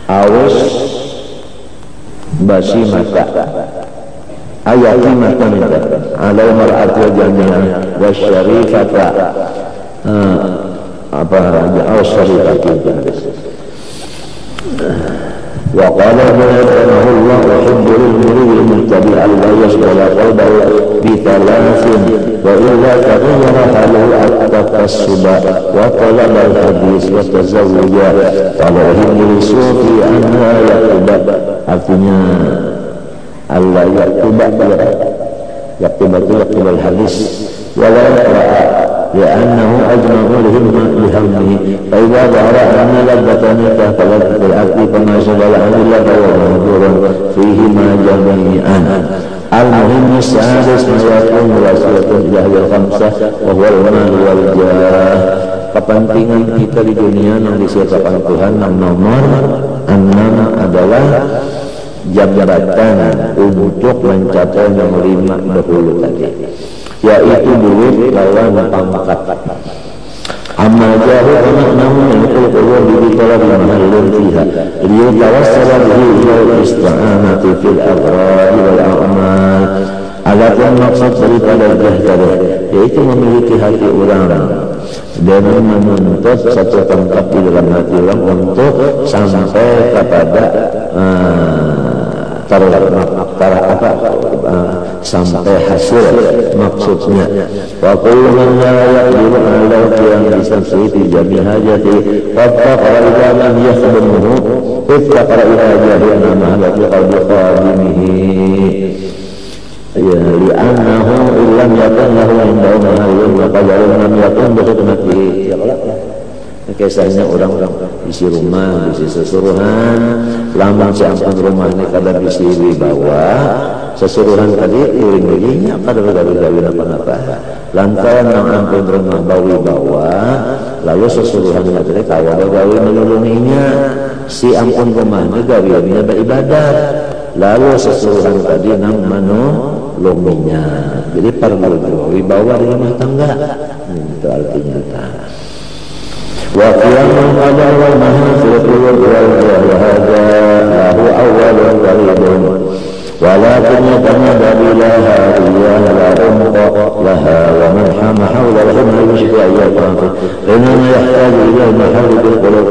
Awas basi mata ayati mata minta ala mar'ati jami'an wa syarifata apa awas syarifati. وقال ابن رحمه الله وحب للمريد المتبع لا يشغل قلبه بثلاث وإلا تغير حاله التقصب وطلب الحديث وتزوج. قال وحب للصوفي أن لا يكتب artinya Allah yaktub الحديث ولا يقرأ لأنه أجمع لهمه فإذا ظهر أن لذة تحت لذة العقل فما شغل عن الله فهو مهجور فيهما جميعا. المهم السادس ما يكون وسيلة إلى الخمسة وهو المال والجاه. Kepentingan kita di dunia yang disiapkan Tuhan nomor 6 adalah jabatan untuk mencapai nomor 5 dahulu tadi, yaitu duit lawan pangkat. Amal jauh maknahu yang keluar di talab mahallun fiha liyatawassala bihi ila isti'anati fil aghrari wal a'mal. Adapun maksud daripada jahdah yaitu memiliki hati orang dan menuntut satu tempat di dalam hati orang untuk sampai kepada sampai hasil maksudnya. Wa kullu man la yaqdiru ala qiyam bi jami hajati fattaqara idza lam yakhdumuhu ittaqara ila jahilna ma fi qalbi qadimihi ya li'annahu illam yakun lahu indahu mahalun wa qadarun lam yakun bi khidmatihi. Kisahnya orang-orang isi rumah, isi sesuruhan, lama si ampun rumah ini kada bisi wibawa, sesuruhan tadi uring-uringnya kada gawi-gawi apa-apa. Lantaran nang ampun rumah bawi bawa, lalu sesuruhan tadi kawal gawi menulunginya, si ampun rumah ini gawinya beribadat, lalu sesuruhan tadi nang menulunginya. Jadi perlu wibawa di rumah tangga, itu artinya. وقيام القدر والمهافرة والجهل هذا له أول قريب ولكن يتمدى بلاها إياها لا عمق لها ومن حام حول الغنى يشفى أيضا إنما يحتاج إلى المحل بالقلوب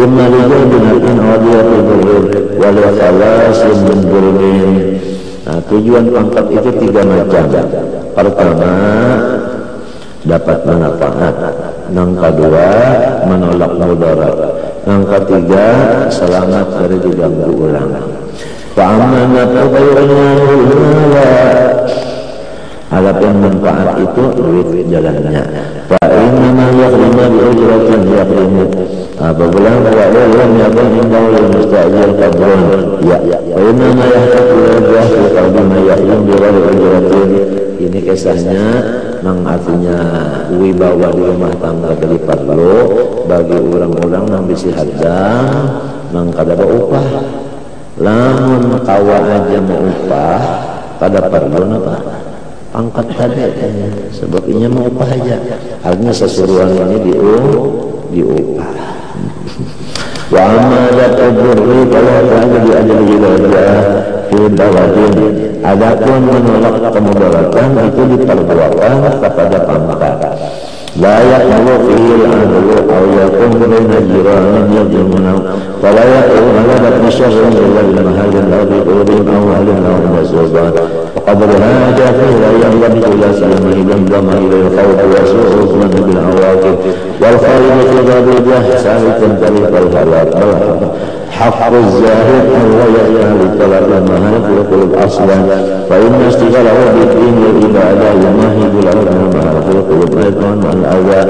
إما لجلب نفع وضيق الظلم ولخلاص من ظلمين. Tujuan pangkat itu 3 macam. Pertama, dapat manfaat, yang kedua menolak mudarat, yang ketiga selamat dari diganggu ulang. Fa'amanat ubayranya adapun manfaat itu duit jalannya. Fa'inama yakhrima bi'ujratin yakhrimu apabila wa'alam yakun indahul mustajir kabrun ya fa'inama yahtatu lajah fiqadima yakhrim bi'wari ujratin. Ini kisahnya nang artinya wibawa di rumah tangga dari perlu bagi orang-orang yang bisa hadang nang kada upah. Lamun kawa aja mau upah kada perlu apa pangkat tadi sebab ini mau upah aja artinya sesuruhan ini diupah. Wa amalat udurri kalau ada di ajal ibadah fi'dawatin. Adapun menolak kemudaratan itu diperbuatkan kepada pangkat. La yaqulu fihi al-'adlu aw yakun baina jiranin yadhlimuna wa la yaqulu ala bisyarrin illa al-mahallin aw bi'udin aw ahlin aw masuban. Faqad hada fihi la yaqulu ila salama idan dama ila al-khawf wa su'uzman bil awaqib wal kharij fi dhabijah salikan tariqal halal حق الزاهد أن لا يجعل لطلب المهل في القلوب أصلا فإن اشتغاله بالدين والعبادة يمهد له المهل في القلوب أيضا والأوى.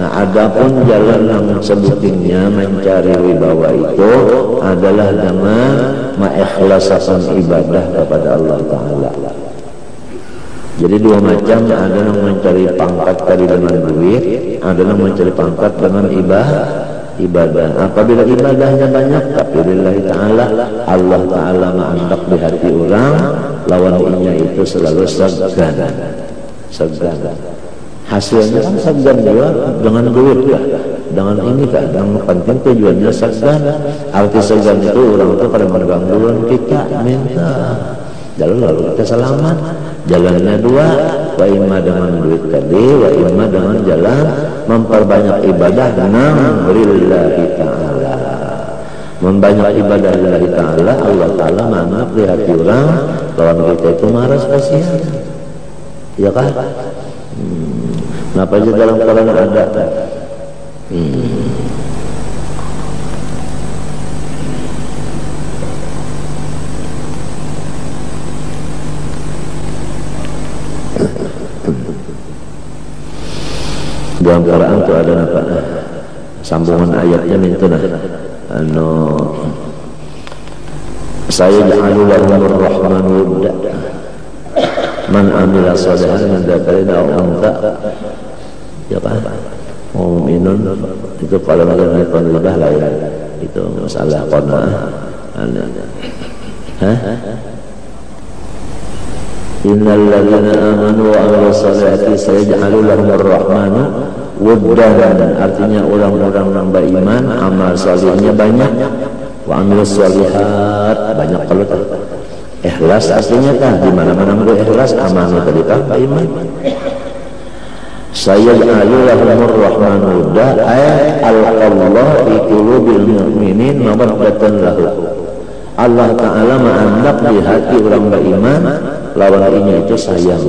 Nah Adapun jalan yang sebutnya mencari wibawa itu adalah dengan mengikhlaskan ibadah kepada Allah Ta'ala. Jadi dua macam, ada yang mencari pangkat tadi dengan duit, ada yang mencari pangkat dengan ibadah. Apabila ibadahnya banyak, tapi lillahi ta'ala, Allah Ta'ala ma'andak di hati orang, lawannya itu selalu segan. Hasilnya kan segan juga dengan duit kah, dengan ini kah, yang penting tujuannya segan. Arti segan itu orang itu pada mengganggu kita minta lalu kita selamat. Jalannya dua, wa imma dengan duit tadi, wa imma dengan jalan memperbanyak ibadah lillahi ta'ala. Membanyak ibadah lillahi ta'ala, Allah Ta'ala maaf di hati orang, lawan kita itu marah kasihan, ya kan? Kenapa aja dalam Quran ada? Dalam Quran itu ada apa? Sambungan ayatnya itu nah. Saya ja'alu lahumur rahmanu wudda man amila shalihan min dzakarin aw untha, ya kan? Mu'minun itu kalau menggunakan riba lain, itu masalah qanaah. Innal ladzina amanu wa 'amilus shalihati sayaj'alu lahumur rahmanu wuddan, artinya orang-orang yang beriman amal salihnya banyak, wa 'amilus shalihat banyak. Kalau ikhlas aslinya kan di mana-mana mau ikhlas, amanah tadi kan beriman. Sayaj'alu lahumur rahmanu wuddan ay al-Allah fi qulubil mu'minin mawaddatan lahu. Allah Ta'ala ma'andak di hati orang beriman, lawan ini itu sayang.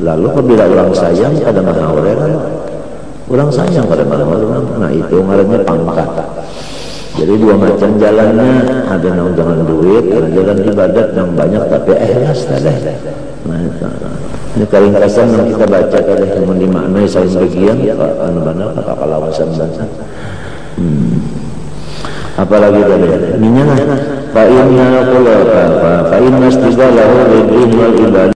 Lalu apabila orang sayang pada mahawir, orang sayang pada mahawir, nah itu ngarannya pangkat. Jadi dua macam jalannya, ada yang jangan duit, ada jalan ibadat yang banyak tapi ikhlas tadi. Nah itu. Ini keringkasan yang kita baca tadi yang dimaknai saling bagian, benar-benar kata lawasan bahasa. Apalagi dari ininya lah, fa inna istighlahu lidin wal ibadah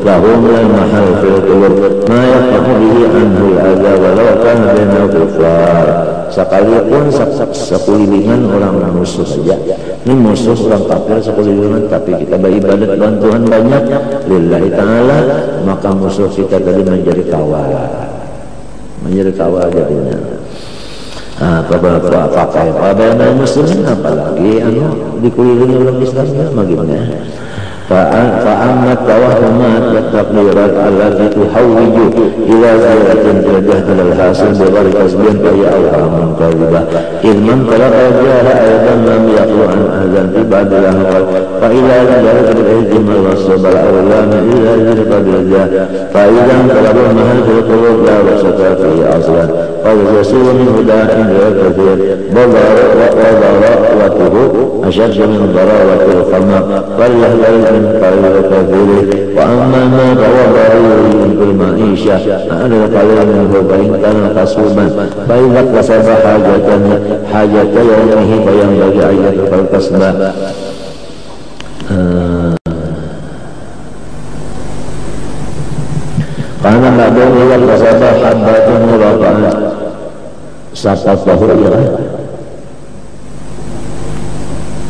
lahum la mahal fil qulub ma yaqfu bihi anhu al-adha walau kana bainal kufar. Sekalipun sekulilingan orang musuh saja, ini musuh orang kafir sekulilingan, tapi kita beribadat bantuan banyak lillahi ta'ala, maka musuh kita tadi menjadi kawal jadinya. Pakai pada muslimin, apalagi dikelilingi orang Islam bagaimana? Fa'ammat tawahumat wa taqdirat allati tuhawwiju ila ziratin tajahtal al-hasil bighari kasbin kaya awhamun kadhibah ilman talaqajaha aydan lam yaqlu an ahzan ibadilah fa ila zalat bil-ihtimal was-sabal awlam ila zirqabillah fa idan talabul mahal fil qulub la wasata fi aslan fa yasul min huda'in wa kathir badara'atuhu ashad min darawatil khamar wallah من قليل كثيره وأما ما توضأ في المعيشة أنا قليل منه فإن كان قصوبا فإذا اقتصد حاجة يومه فينبغي أن يترك الكسب. Karena بعضهم إذا اقتصد حبة مرافعة سقطه إليه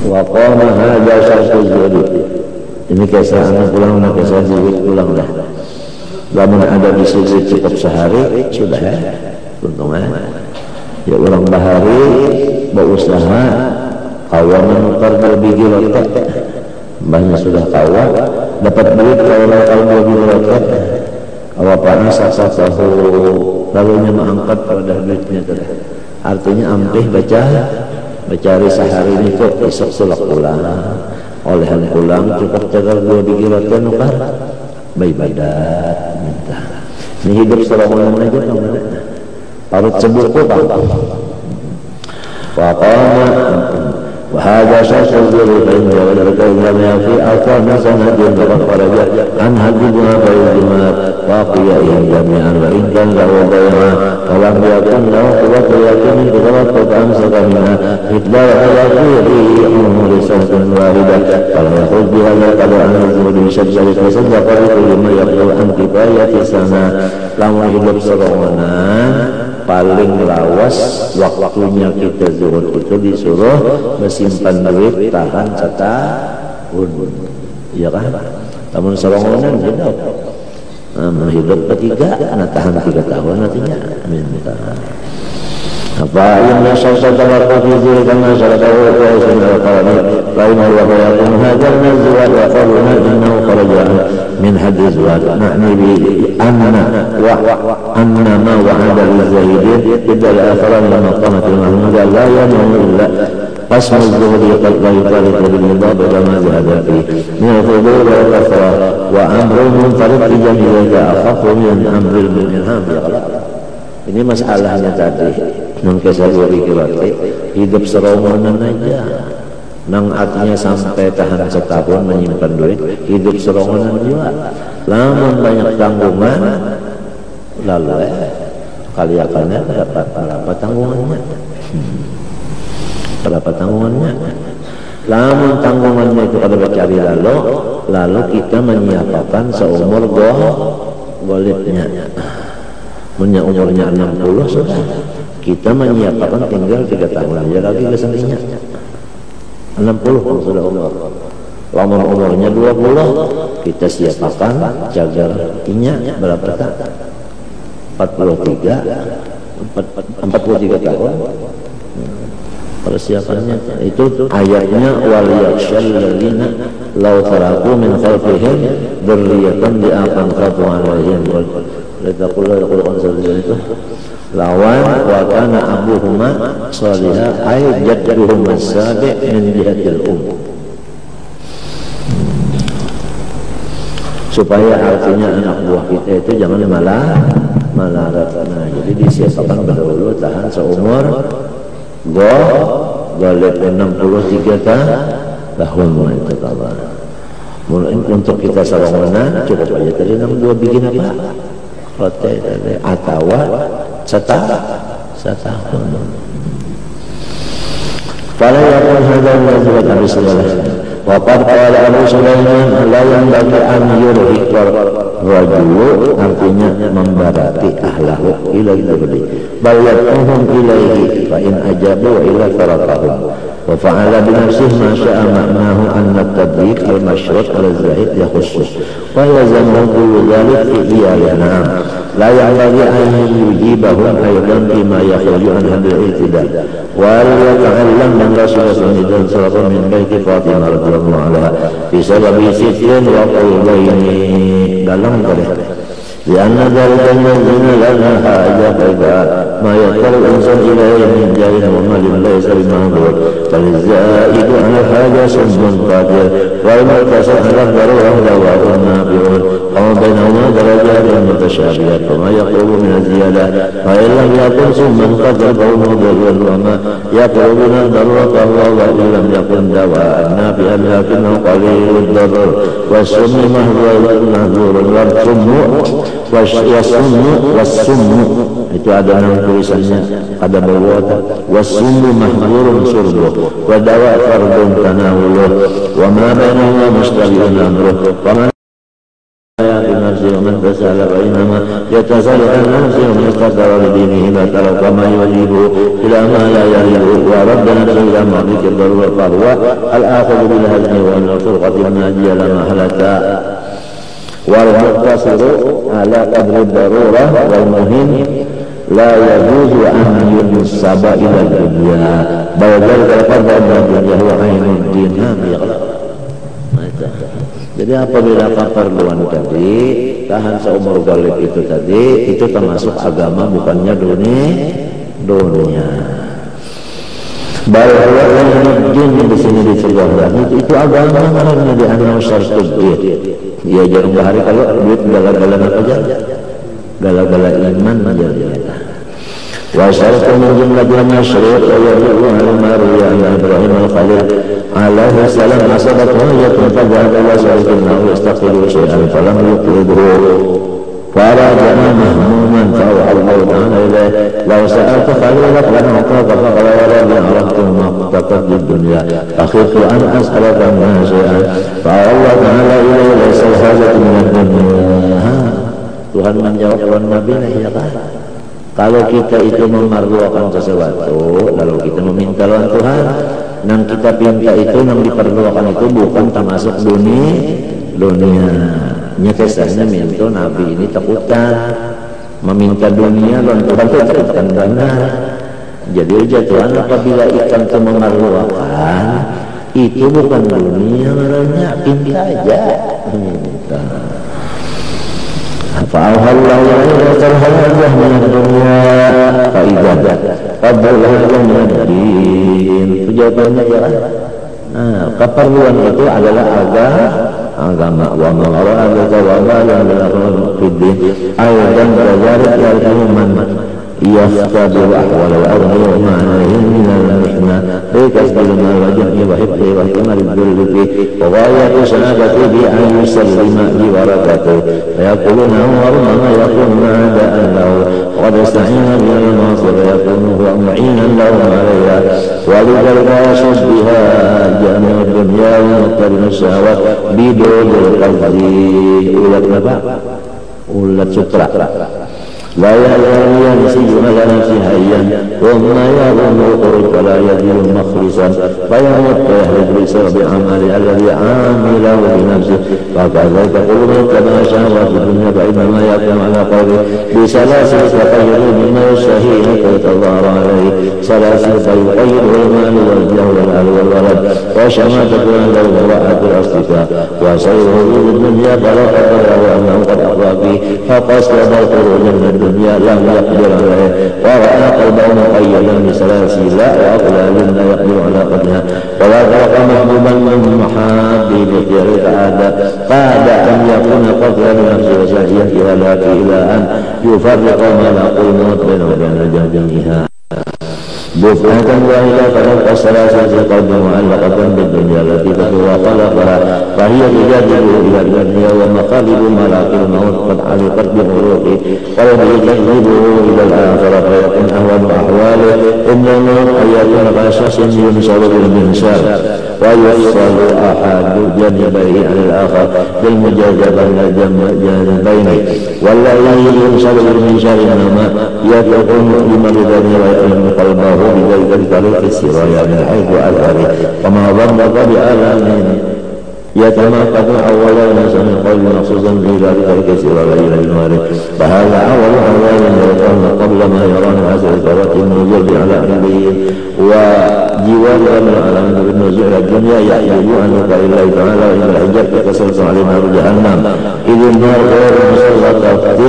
وقام هذا شرط الزهد. Ini kisah anak pulang, kisah zuhud pulang dah. Namun ada di sini cukup sehari sudah ya, untungnya. Ya orang bahari berusaha kawan menukar lebih gilotek, banyak sudah kawan dapat duit kalau lebih gilotek. Awapana saksa tahu lalunya mengangkat pada duitnya tadi. Artinya ampih bacari sehari ini kok esok sulak pulang. Olehan pulang cukup tegar 2 biji roti nukar beribadat minta. Ini hidup selama aja kamu parut sebuku pak. Waqama wa هذا شرط الزهد فإن وجدك لم يكفي أكثر من سنة فقد خرج عن حدها فيلزمها باقيائهم جميعا وإن كان له ضيعا ولم يكن له قوة يقين بغلط أمسك منها مثل حياته أمور سنة واحدة فلا يخرج بهذا القدر عن الزهد بشجر فصدق بكل ما يقول عن كفاية سنة. Lamun hidup serongonan paling lawas waktunya kita zuhud itu disuruh mesimpan duit tahan setahun, iya kan? Lamun serongonan hidup, hidup ketiga, tahan 3 tahun nantinya. Minta. Apa yang nasab terlaku fizi kama syaratahu wa ismil qalami lain huwa fayakun hadar nazwat wa qaluna innahu kharaja min hadis wa na'ni bi anna ma wa'ada lizahidin idal akharan min maqamatil mahmuda la yanuhu illa qasmu zuhri qad la yutariku bil idab ila ma zahada fi min al-fudul wa al-kafra wa amrul munfarid fi jami'ika akhafu min amril minham. Ini masalahnya tadi nang kesawari kirate hidup serongonan aja nang artinya sampai tahan setahun menyimpan duit hidup serongonan juga. Lamun banyak tanggungan lalu kaliakannya berapa tanggungannya lamun tanggungannya itu kada bercari lalu kita menyiapkan seumur golipnya. Umurnya 60 sudah kita menyiapkan tinggal 3 tahun aja lagi ke seninya 60 sudah umur. Lamun umurnya 20 kita siapkan jaga inya berapa tak 43 tahun persiapannya itu ayatnya wal yakshal ladina law taraku min khalfihim dzurriyyatan di'afan khatu alaihim lawan wa kana abuhuma salihah ay jadduhuma sabi' min jihatil supaya artinya anak buah kita itu jangan malarat. Nah, jadi disiapkan dahulu tahan seumur golep 63 tahun itu kawan. Untuk kita serongonan cukup aja tadi 62 bikin apa? Hotel atau setahun. Fala yakun hadha al-wajib al-risalah. Wa qad qala Abu Sulaiman la yanbaghi an yurhiqar rajulu artinya membarati ahlahu ila al-ibadi bal yad'uhum ilaihi fa in ajabu ila tarakahum wa fa'ala bi nafsihi ma sya'a ma'nahu anna at-tadbiq al-mashrut al-zahid yakhussus wa yazamu kullu dhalik fi iyalina la ya'labi an yujibahum aydan bima yakhruju an hadhihi al-i'tidal wa yata'allam min rasulullah sallallahu min baiti Fatimah radhiyallahu anha fi sababi sitrin wa qawlaini dalam kali لأن ذلك الذين لنا حاجة إلى ما يضطر الإنسان إليه من جاه ومال ليس بمهدور فالزائد على الحاجة سم قادر والمقتصر على الضرورة دواء نافع أو بينهما درجات متشابهات وما يقرب من الزيادة فإن لم يكن سما قدر فهو مضر وما يقرب من الضرورة فهو وإن لم يكن دواء نافعا لكنه قليل الضرر والسم مهدور wasummu itu ada nama tulisannya ada bawah wasummu mahdzurun surbu wa dawa fardun tanawuluh wa ma bainahuma mustabihun amruh wa man ayati nafsi wa man tasala wa inama yatasala an nafsi wa man istadara li dinihi ma taraka ma yujibu ila ma la yaridu wa rabbana ila ma dhikr darwa farwa al-akhir bil hadni wa al-furqati najiya lama halata والمقتصر على قدر الضرورة والمهم لا يجوز أن ينسب إلى الدنيا بل ذلك قدر الدنيا هو عين الدين. Jadi apabila keperluan tadi tahan seumur golib itu tadi itu termasuk agama bukannya dunia. Bahwa yang di sini disebutkan itu agama karena di antara syarat duit. Ya jarang bahari kalau duit gala-gala apa aja, gala-gala iman aja. Wa syartu min jumlatil masyruq wa yadullu ala ma ruwiya an Ibrahim al-Khalil alaihi salam asabat hajatun fadhahaba ila syarikin lahu yastaqilu syai'an falam yuqridhu فرجع مهموما فأوحى الله تعالى إليه لو سألت خليلك لنعطاك فقال ولدي عرفت ما اقتطت للدنيا فخفت أن أسألك منها شيئا فأوحى الله تعالى إليه ليس الحاجة من الدنيا. Tuhan menjawab Nabi ya kan, kalau kita itu memerlukan sesuatu lalu kita meminta lawan Tuhan dan kita pinta itu yang diperlukan itu bukan termasuk dunia nyatanya minta Nabi ini takutan meminta dunia dan Tuhan itu takutan benar. Jadi Tuhan apabila ikan itu memerlukan itu bukan dunia namanya pinta aja minta. Fa'alhallahu ya'ala tarhallah min dunia fa'idah fadullah min din. Itu jawabannya ya kan. Nah, keperluan itu adalah agama wa ma'ara'adaka wa ma'ala al-fiddin aydan bazarik al-iman yaftabil ahwal al-ardi wa ma'alihim minal mihna rikasbil ma'alajami wa hibli wa himal al-dulluki wa ghayatu sanadati bi'an yusallima biwarakatuh yakuluna warmama yakununa ada'an lahu wa dasta'ina bi'al-masir yakunu huwa mu'inan lahu alaiya walidhalika yashubbiha jami'a dunya wa muqtarina syahwat bidul qalbi ulat naba ulat sutra لا يزال يسجن لنفسه حيا ثم يظن الخروج فلا يزال مخلصا فيموت ويهلك بسبب عمله الذي عامله بنفسه وكذلك كل من اتبع شهوات الدنيا فإنما يقوم على قوله بسلاسل تقيد مما يشتهي حتى يتظاهر عليه سلاسل فيقيده المال والجاه والأهل والولد وشماتة له امرأة الأصدقاء وسيره في الدنيا فلا قدر له أنه قد أقضى فيه فقصد الخروج من الدنيا لم يقدر عليه ورأى قلبه مقيدا بسلاسل وأغلال لا يقدر على قدرها ولا ترك محبوبا من محابه بخير تعالى قاد أن يكون قتلا لنفسه وسعيا إلى ذاته إلى أن يفرق ملك الموت بينه وبين جميعها دفعة واحدة فنبقى السلاسل في قلب معلقة بالدنيا التي تدور خلقها فهي تجاذبه إلى الدنيا ومقالب ملاك الموت قد علقت بغروق قلبه تجذبه إلى الآخرة فيكون أهون أحواله إن الموت أن يكون كشخص ينشر بالمنشار ويفصل أحد جانبيه عن الآخر بالمجاذبة إلى الجانبين والذي ينشر بالمنشار إنما يكون لمرضه ويألم قلبه بذلك الطريق السرايا من حيث أثره وما ظنك بآلام يتمكن أولا ونسى من قلب مخصوصا في ذلك الكثير إلى النار فهذا أول أعوان يكون قبل ما يران حسن الفرات النزول على علمه وجوار من العالم بالنزول إلى الدنيا يحتاج عنك إلى الله تعالى وإن الحجاب كسرت على نار جهنم إذ النار غير مسلطة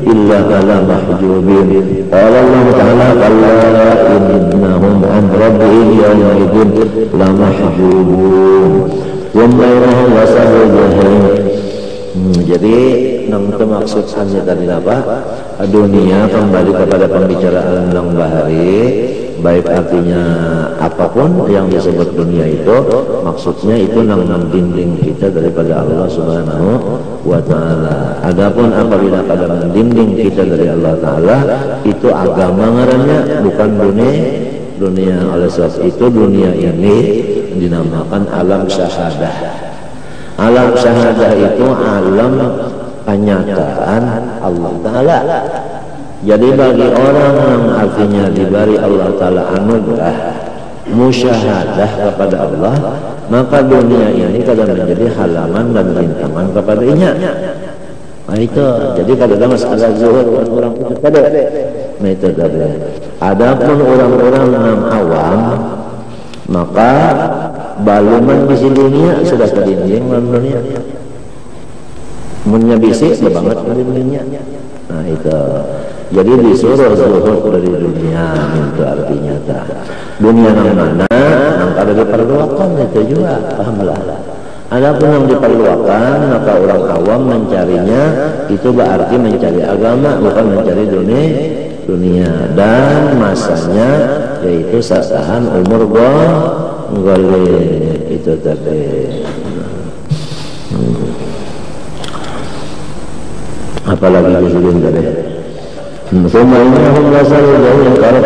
إلا على محجوبين قال الله تعالى كلا إنهم عن ربهم يومئذ لمحجوبون Wambairahum wasabul jahim. Jadi nang maksudnya tadi apa? Dunia kembali kepada pembicaraan yang bahari, baik artinya apapun yang disebut dunia itu, maksudnya itu nang dinding kita daripada Allah Subhanahu wa Ta'ala. Adapun apabila pada dinding kita dari Allah Ta'ala, itu agama ngarannya, bukan dunia. Oleh sebab itu dunia ini dinamakan alam syahadah. Alam syahadah itu alam penyataan Allah Ta'ala. Jadi bagi orang yang artinya diberi Allah Ta'ala anugerah musyahadah kepada Allah, maka dunia ini kadang menjadi halaman dan rintangan kepadanya. Nah itu, jadi kadang masalah zuhur orang pada. Nah itu tadi. Adapun orang-orang yang awam, maka baluman bisi dunia sudah kedinding dalam dunia. Menyabisi banget kedindingnya. Nah itu. Jadi disuruh zuhur dari dunia itu artinya tak. Dunia yang mana yang ada diperlukan itu juga pahamlah. Adapun yang diperlukan maka orang awam mencarinya itu berarti mencari agama bukan mencari dunia, dan masanya yaitu sasahan umur golek itu tadi. Apalagi disebut tadi. ثم إنهم لصلوا جميع قرب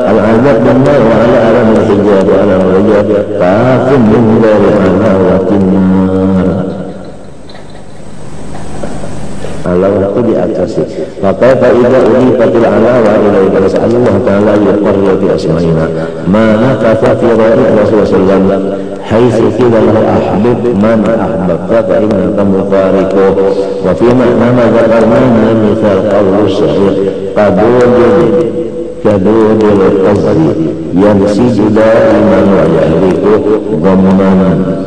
العذاب بالنار وعلى ألم الحجاب وعلى الرجاب كاف من دار علاوة النار. Alawah itu di atas. Maka faidah ulifatil alawah ilaika nas'alullah ta'ala yuqarrir bi asma'ina ma kafa fi ra'i Rasulullah sallallahu haitsu qila lahu ahbib man ahbabta fa innaka mufariquh wa fi ma'na ma dzakarna mithal qawlu syahir kadudul qazzi yansiju da'iman wa yahliku dhamman.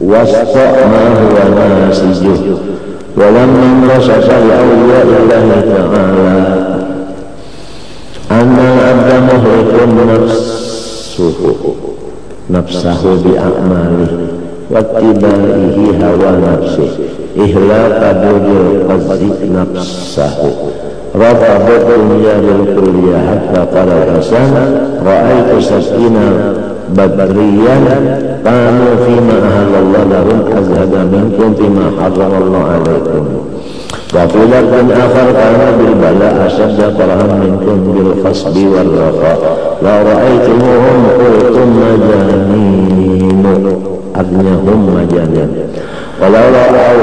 وَاسْطَعْ مَا هُوَ نَاسِجُهُ وَلَمَّا انْكَشَفَ لِأَوْلِيَاءِ اللَّهِ تَعَالَى أَنَّ الْعَبْدَ مُهْلِكٌ نَفْسَهُ بِأَعْمَالِهِ وَاتِّبَاعِهِ هَوَى نَفْسِهِ إِهْلَاكَ بِالْقَزِّ نَفْسَهُ رَفَضَتْ دُنْيَا بِالْكُلِّيَّةِ حَتَّى قَالَ الْحَسَنُ رَأَيْتُ سَكِينًا بدريا كانوا فيما أهل الله لهم أزهد منكم فيما حرم الله عليكم وفي لفظ آخر كان بالبلاء أشد كرها منكم بالخصب والرخاء لو رأيتموهم قلتم مجانين artinya hum majanin walau ra'au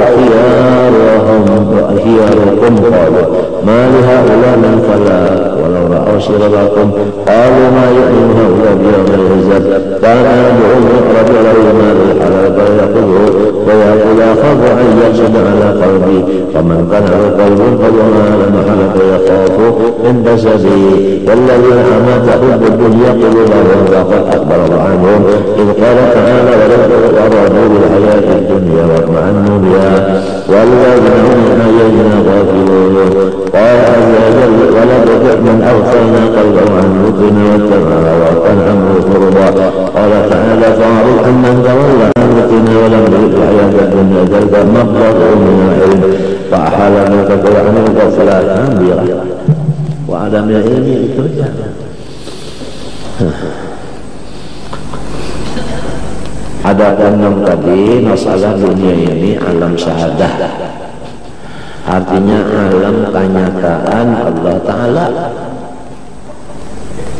khiyarukum qalu ma li haula min fala walau ra'au shirarakum qalu ma yu'minu haula bi yawmil hizab kana du'um rajulun ma al-halal fa yaqulu wa yaqulu akhadhu an yashda ala qalbi faman kana lahu qalbun falyu'ala mahala fa yakhafu in basadi walladhina amatahu bid-dunya qulubahum faqad akbara anhum idh qala ta'ala ورضوا بالحياة الدنيا واطمأنوا بها والذين هم عن آياتنا غافلون قال عز وجل ولا تطع من أغفلنا قلبه عن ذكرنا واتبع هواه كان أمره فرطا قال تعالى فاعرض عمن تولى عن ذكرنا ولم يرد الحياة الدنيا ذلك مبلغه من العلم فأحال ملكه عن الغفلات عن بيره وعدم العلم ترجع. Ada yang tadi masalah dunia ini alam syahadah, artinya alam kenyataan Allah Ta'ala.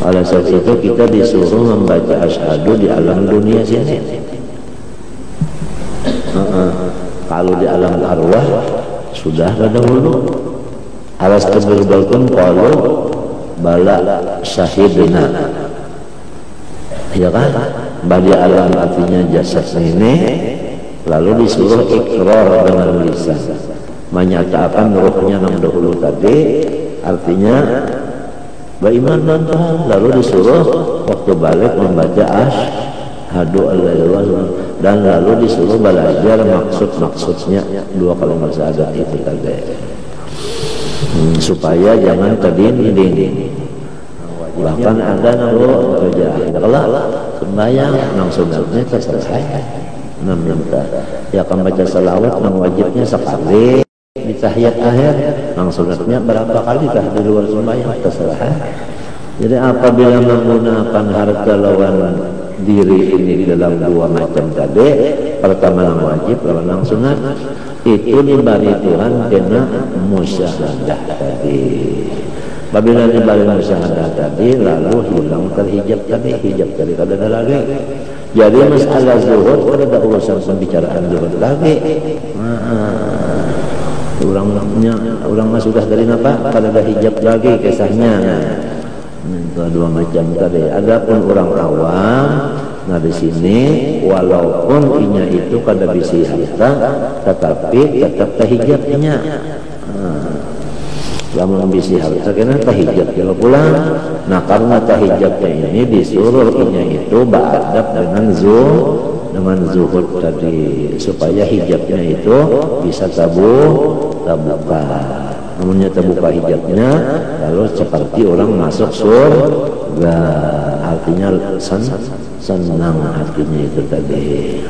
Oleh sebab itu kita disuruh membaca asyhadu di alam dunia sini. Kalau di alam arwah sudah pada dulu. Alas terbelbalkan kalau bala syahidina, ya kan? Badi alam artinya jasad ini, lalu disuruh ikrar dengan lisan, menyatakan ruhnya yang dahulu tadi, artinya beriman dan Tuhan. Lalu disuruh waktu balik membaca asyhadu alla ilaha illallah, dan lalu disuruh belajar maksudnya dua kalimat syahadat itu tadi, supaya jangan kedinding. Bahkan ada nalo kerja kalau sembahyang nang sunatnya selesai enam ya akan baca salawat nang wajibnya sekali di tahiyat akhir, nang sunatnya berapa kali kah di luar sembahyang terserah. Jadi apabila menggunakan harta lawan diri ini di dalam dua macam tadi, pertama nang wajib lawan nang sunat, itu diberi Tuhan kena musyahadah tadi. Apabila dibalik musyahadah tadi, lalu hilang terhijab tadi, hijab tadi kada lagi. Jadi masalah zuhud kada ada urusan pembicaraan zuhud lagi. Orang sudah dari apa? Kada ada hijab lagi kisahnya. Dua macam tadi. Adapun orang awam, nah di sini walaupun inya itu kada bisi harta, tetapi tetap terhijabnya. Lama bisi harta kena tahijab kalau pulang. Nah karena tahijabnya ini disuruh inya itu beradab dengan zuhud tadi, supaya hijabnya itu bisa terbuka. Namunnya terbuka hijabnya, lalu seperti orang masuk surga, artinya senang artinya itu tadi.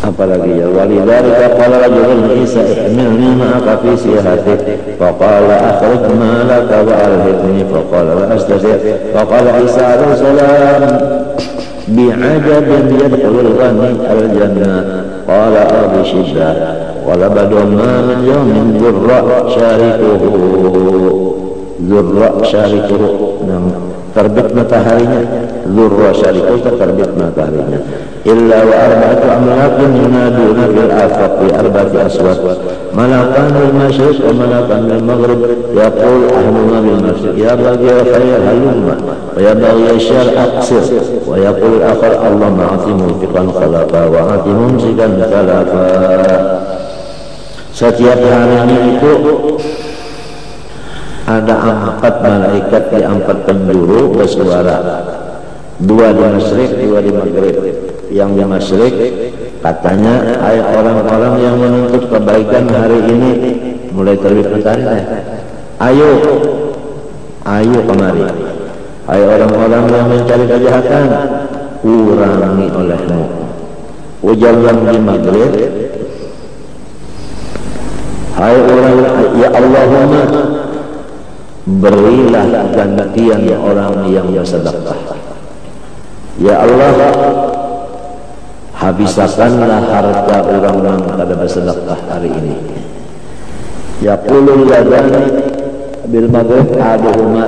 apalagi ya walidzalika qala rajulun Isa ihmilni ma'aka fi sihati faqala akhrij ma laka wa alhidni faqala la astati' faqala Isa alaihi salam bi'ajabin yadkhulul ghani al-jannah qala abi shiddah qala badu ma min yawmin dhurra syarikuhu terbit mataharinya dhurra syarikuhu terbit mataharinya illa wa arba'atu amlakin yunaduna fil afaq bi arba'ati aswat malakan bil masyriq wa malakan bil maghrib yaqul ahluna bil masyriq ya baghi khair halumma wa ya baghi syar aqsir wa yaqul akhar Allahumma ati munfiqan khalaqa wa ati mumsikan khalaqa. Setiap harinya itu ada 4 malaikat di 4 penjuru bersuara, 2 di masyriq, 2 di maghrib. Yang di masyriq katanya hai orang-orang yang menuntut kebaikan hari ini mulai terbit matahari, ayo kemari. Hai orang-orang yang mencari kejahatan, kurangi olehmu. Ujar yang di maghrib, hai orang ya Allahumma berilah gantian orang yang bersedekah. Ya Allah, habiskanlah harta orang yang pada bersedekah hari ini. Yaqulul ladani bil maghrib aduhuma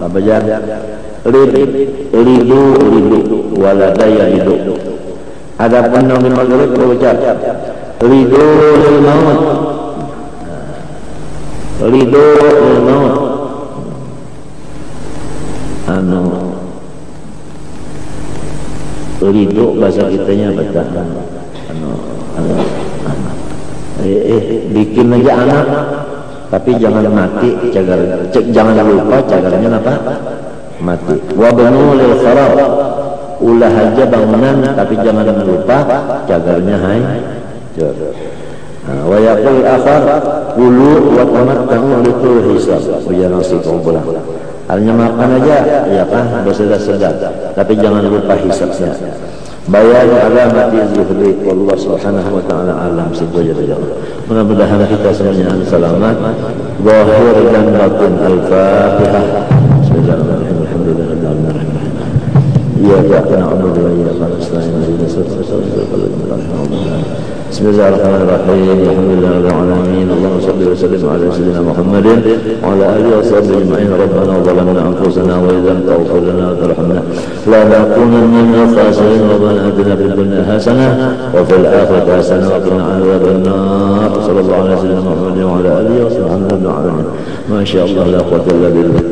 apa jar lidu waladaya lidu. Adapun yang di maghrib berucap lidu lil maut, lidu lil maut. Lidu bahasa kitanya betul. Bikin aja anak, tapi jangan mati, jangan lupa cagarnya apa? Mati. Wa banu lil kharab, ulah aja bangunan, tapi jangan lupa cagarnya hancur. Wa yaqul akhar qulu wa tamatta'u litul hisab. Ujar nasi kau pulang. Hanya makan aja, ya kan, bersedar-sedar, tapi jangan lupa hisabnya. Bayan alamati zuhri, wallahu subhanahu wa ta'ala alam sejajar. Mudah-mudahan kita semuanya selamat, zahir dan batin. Al-Fatihah. Bismillahirrahmanirrahim. Alhamdulillahirrahmanirrahim. Iyyaka na'budu wa iyyaka nasta'in. Ihdinas siratal mustaqim. Bismillahirrahmanirrahim. Alhamdulillahirabbil alamin. Allahumma shalli wa sallim ala sayyidina Muhammadin wa ala alihi wa sahbihi ajma'in. Rabbana zalamna anfusana wa idza lam taghfir lana wa tarhamna la nakunanna minal khasirin. Rabbana atina fid dunya hasanah wa fil akhirati hasanah wa qina adzaban nar. Sallallahu alaihi wa sallam Muhammadin wa ala alihi wa sahbihi ajma'in. Ma sha Allah la quwwata illa billah.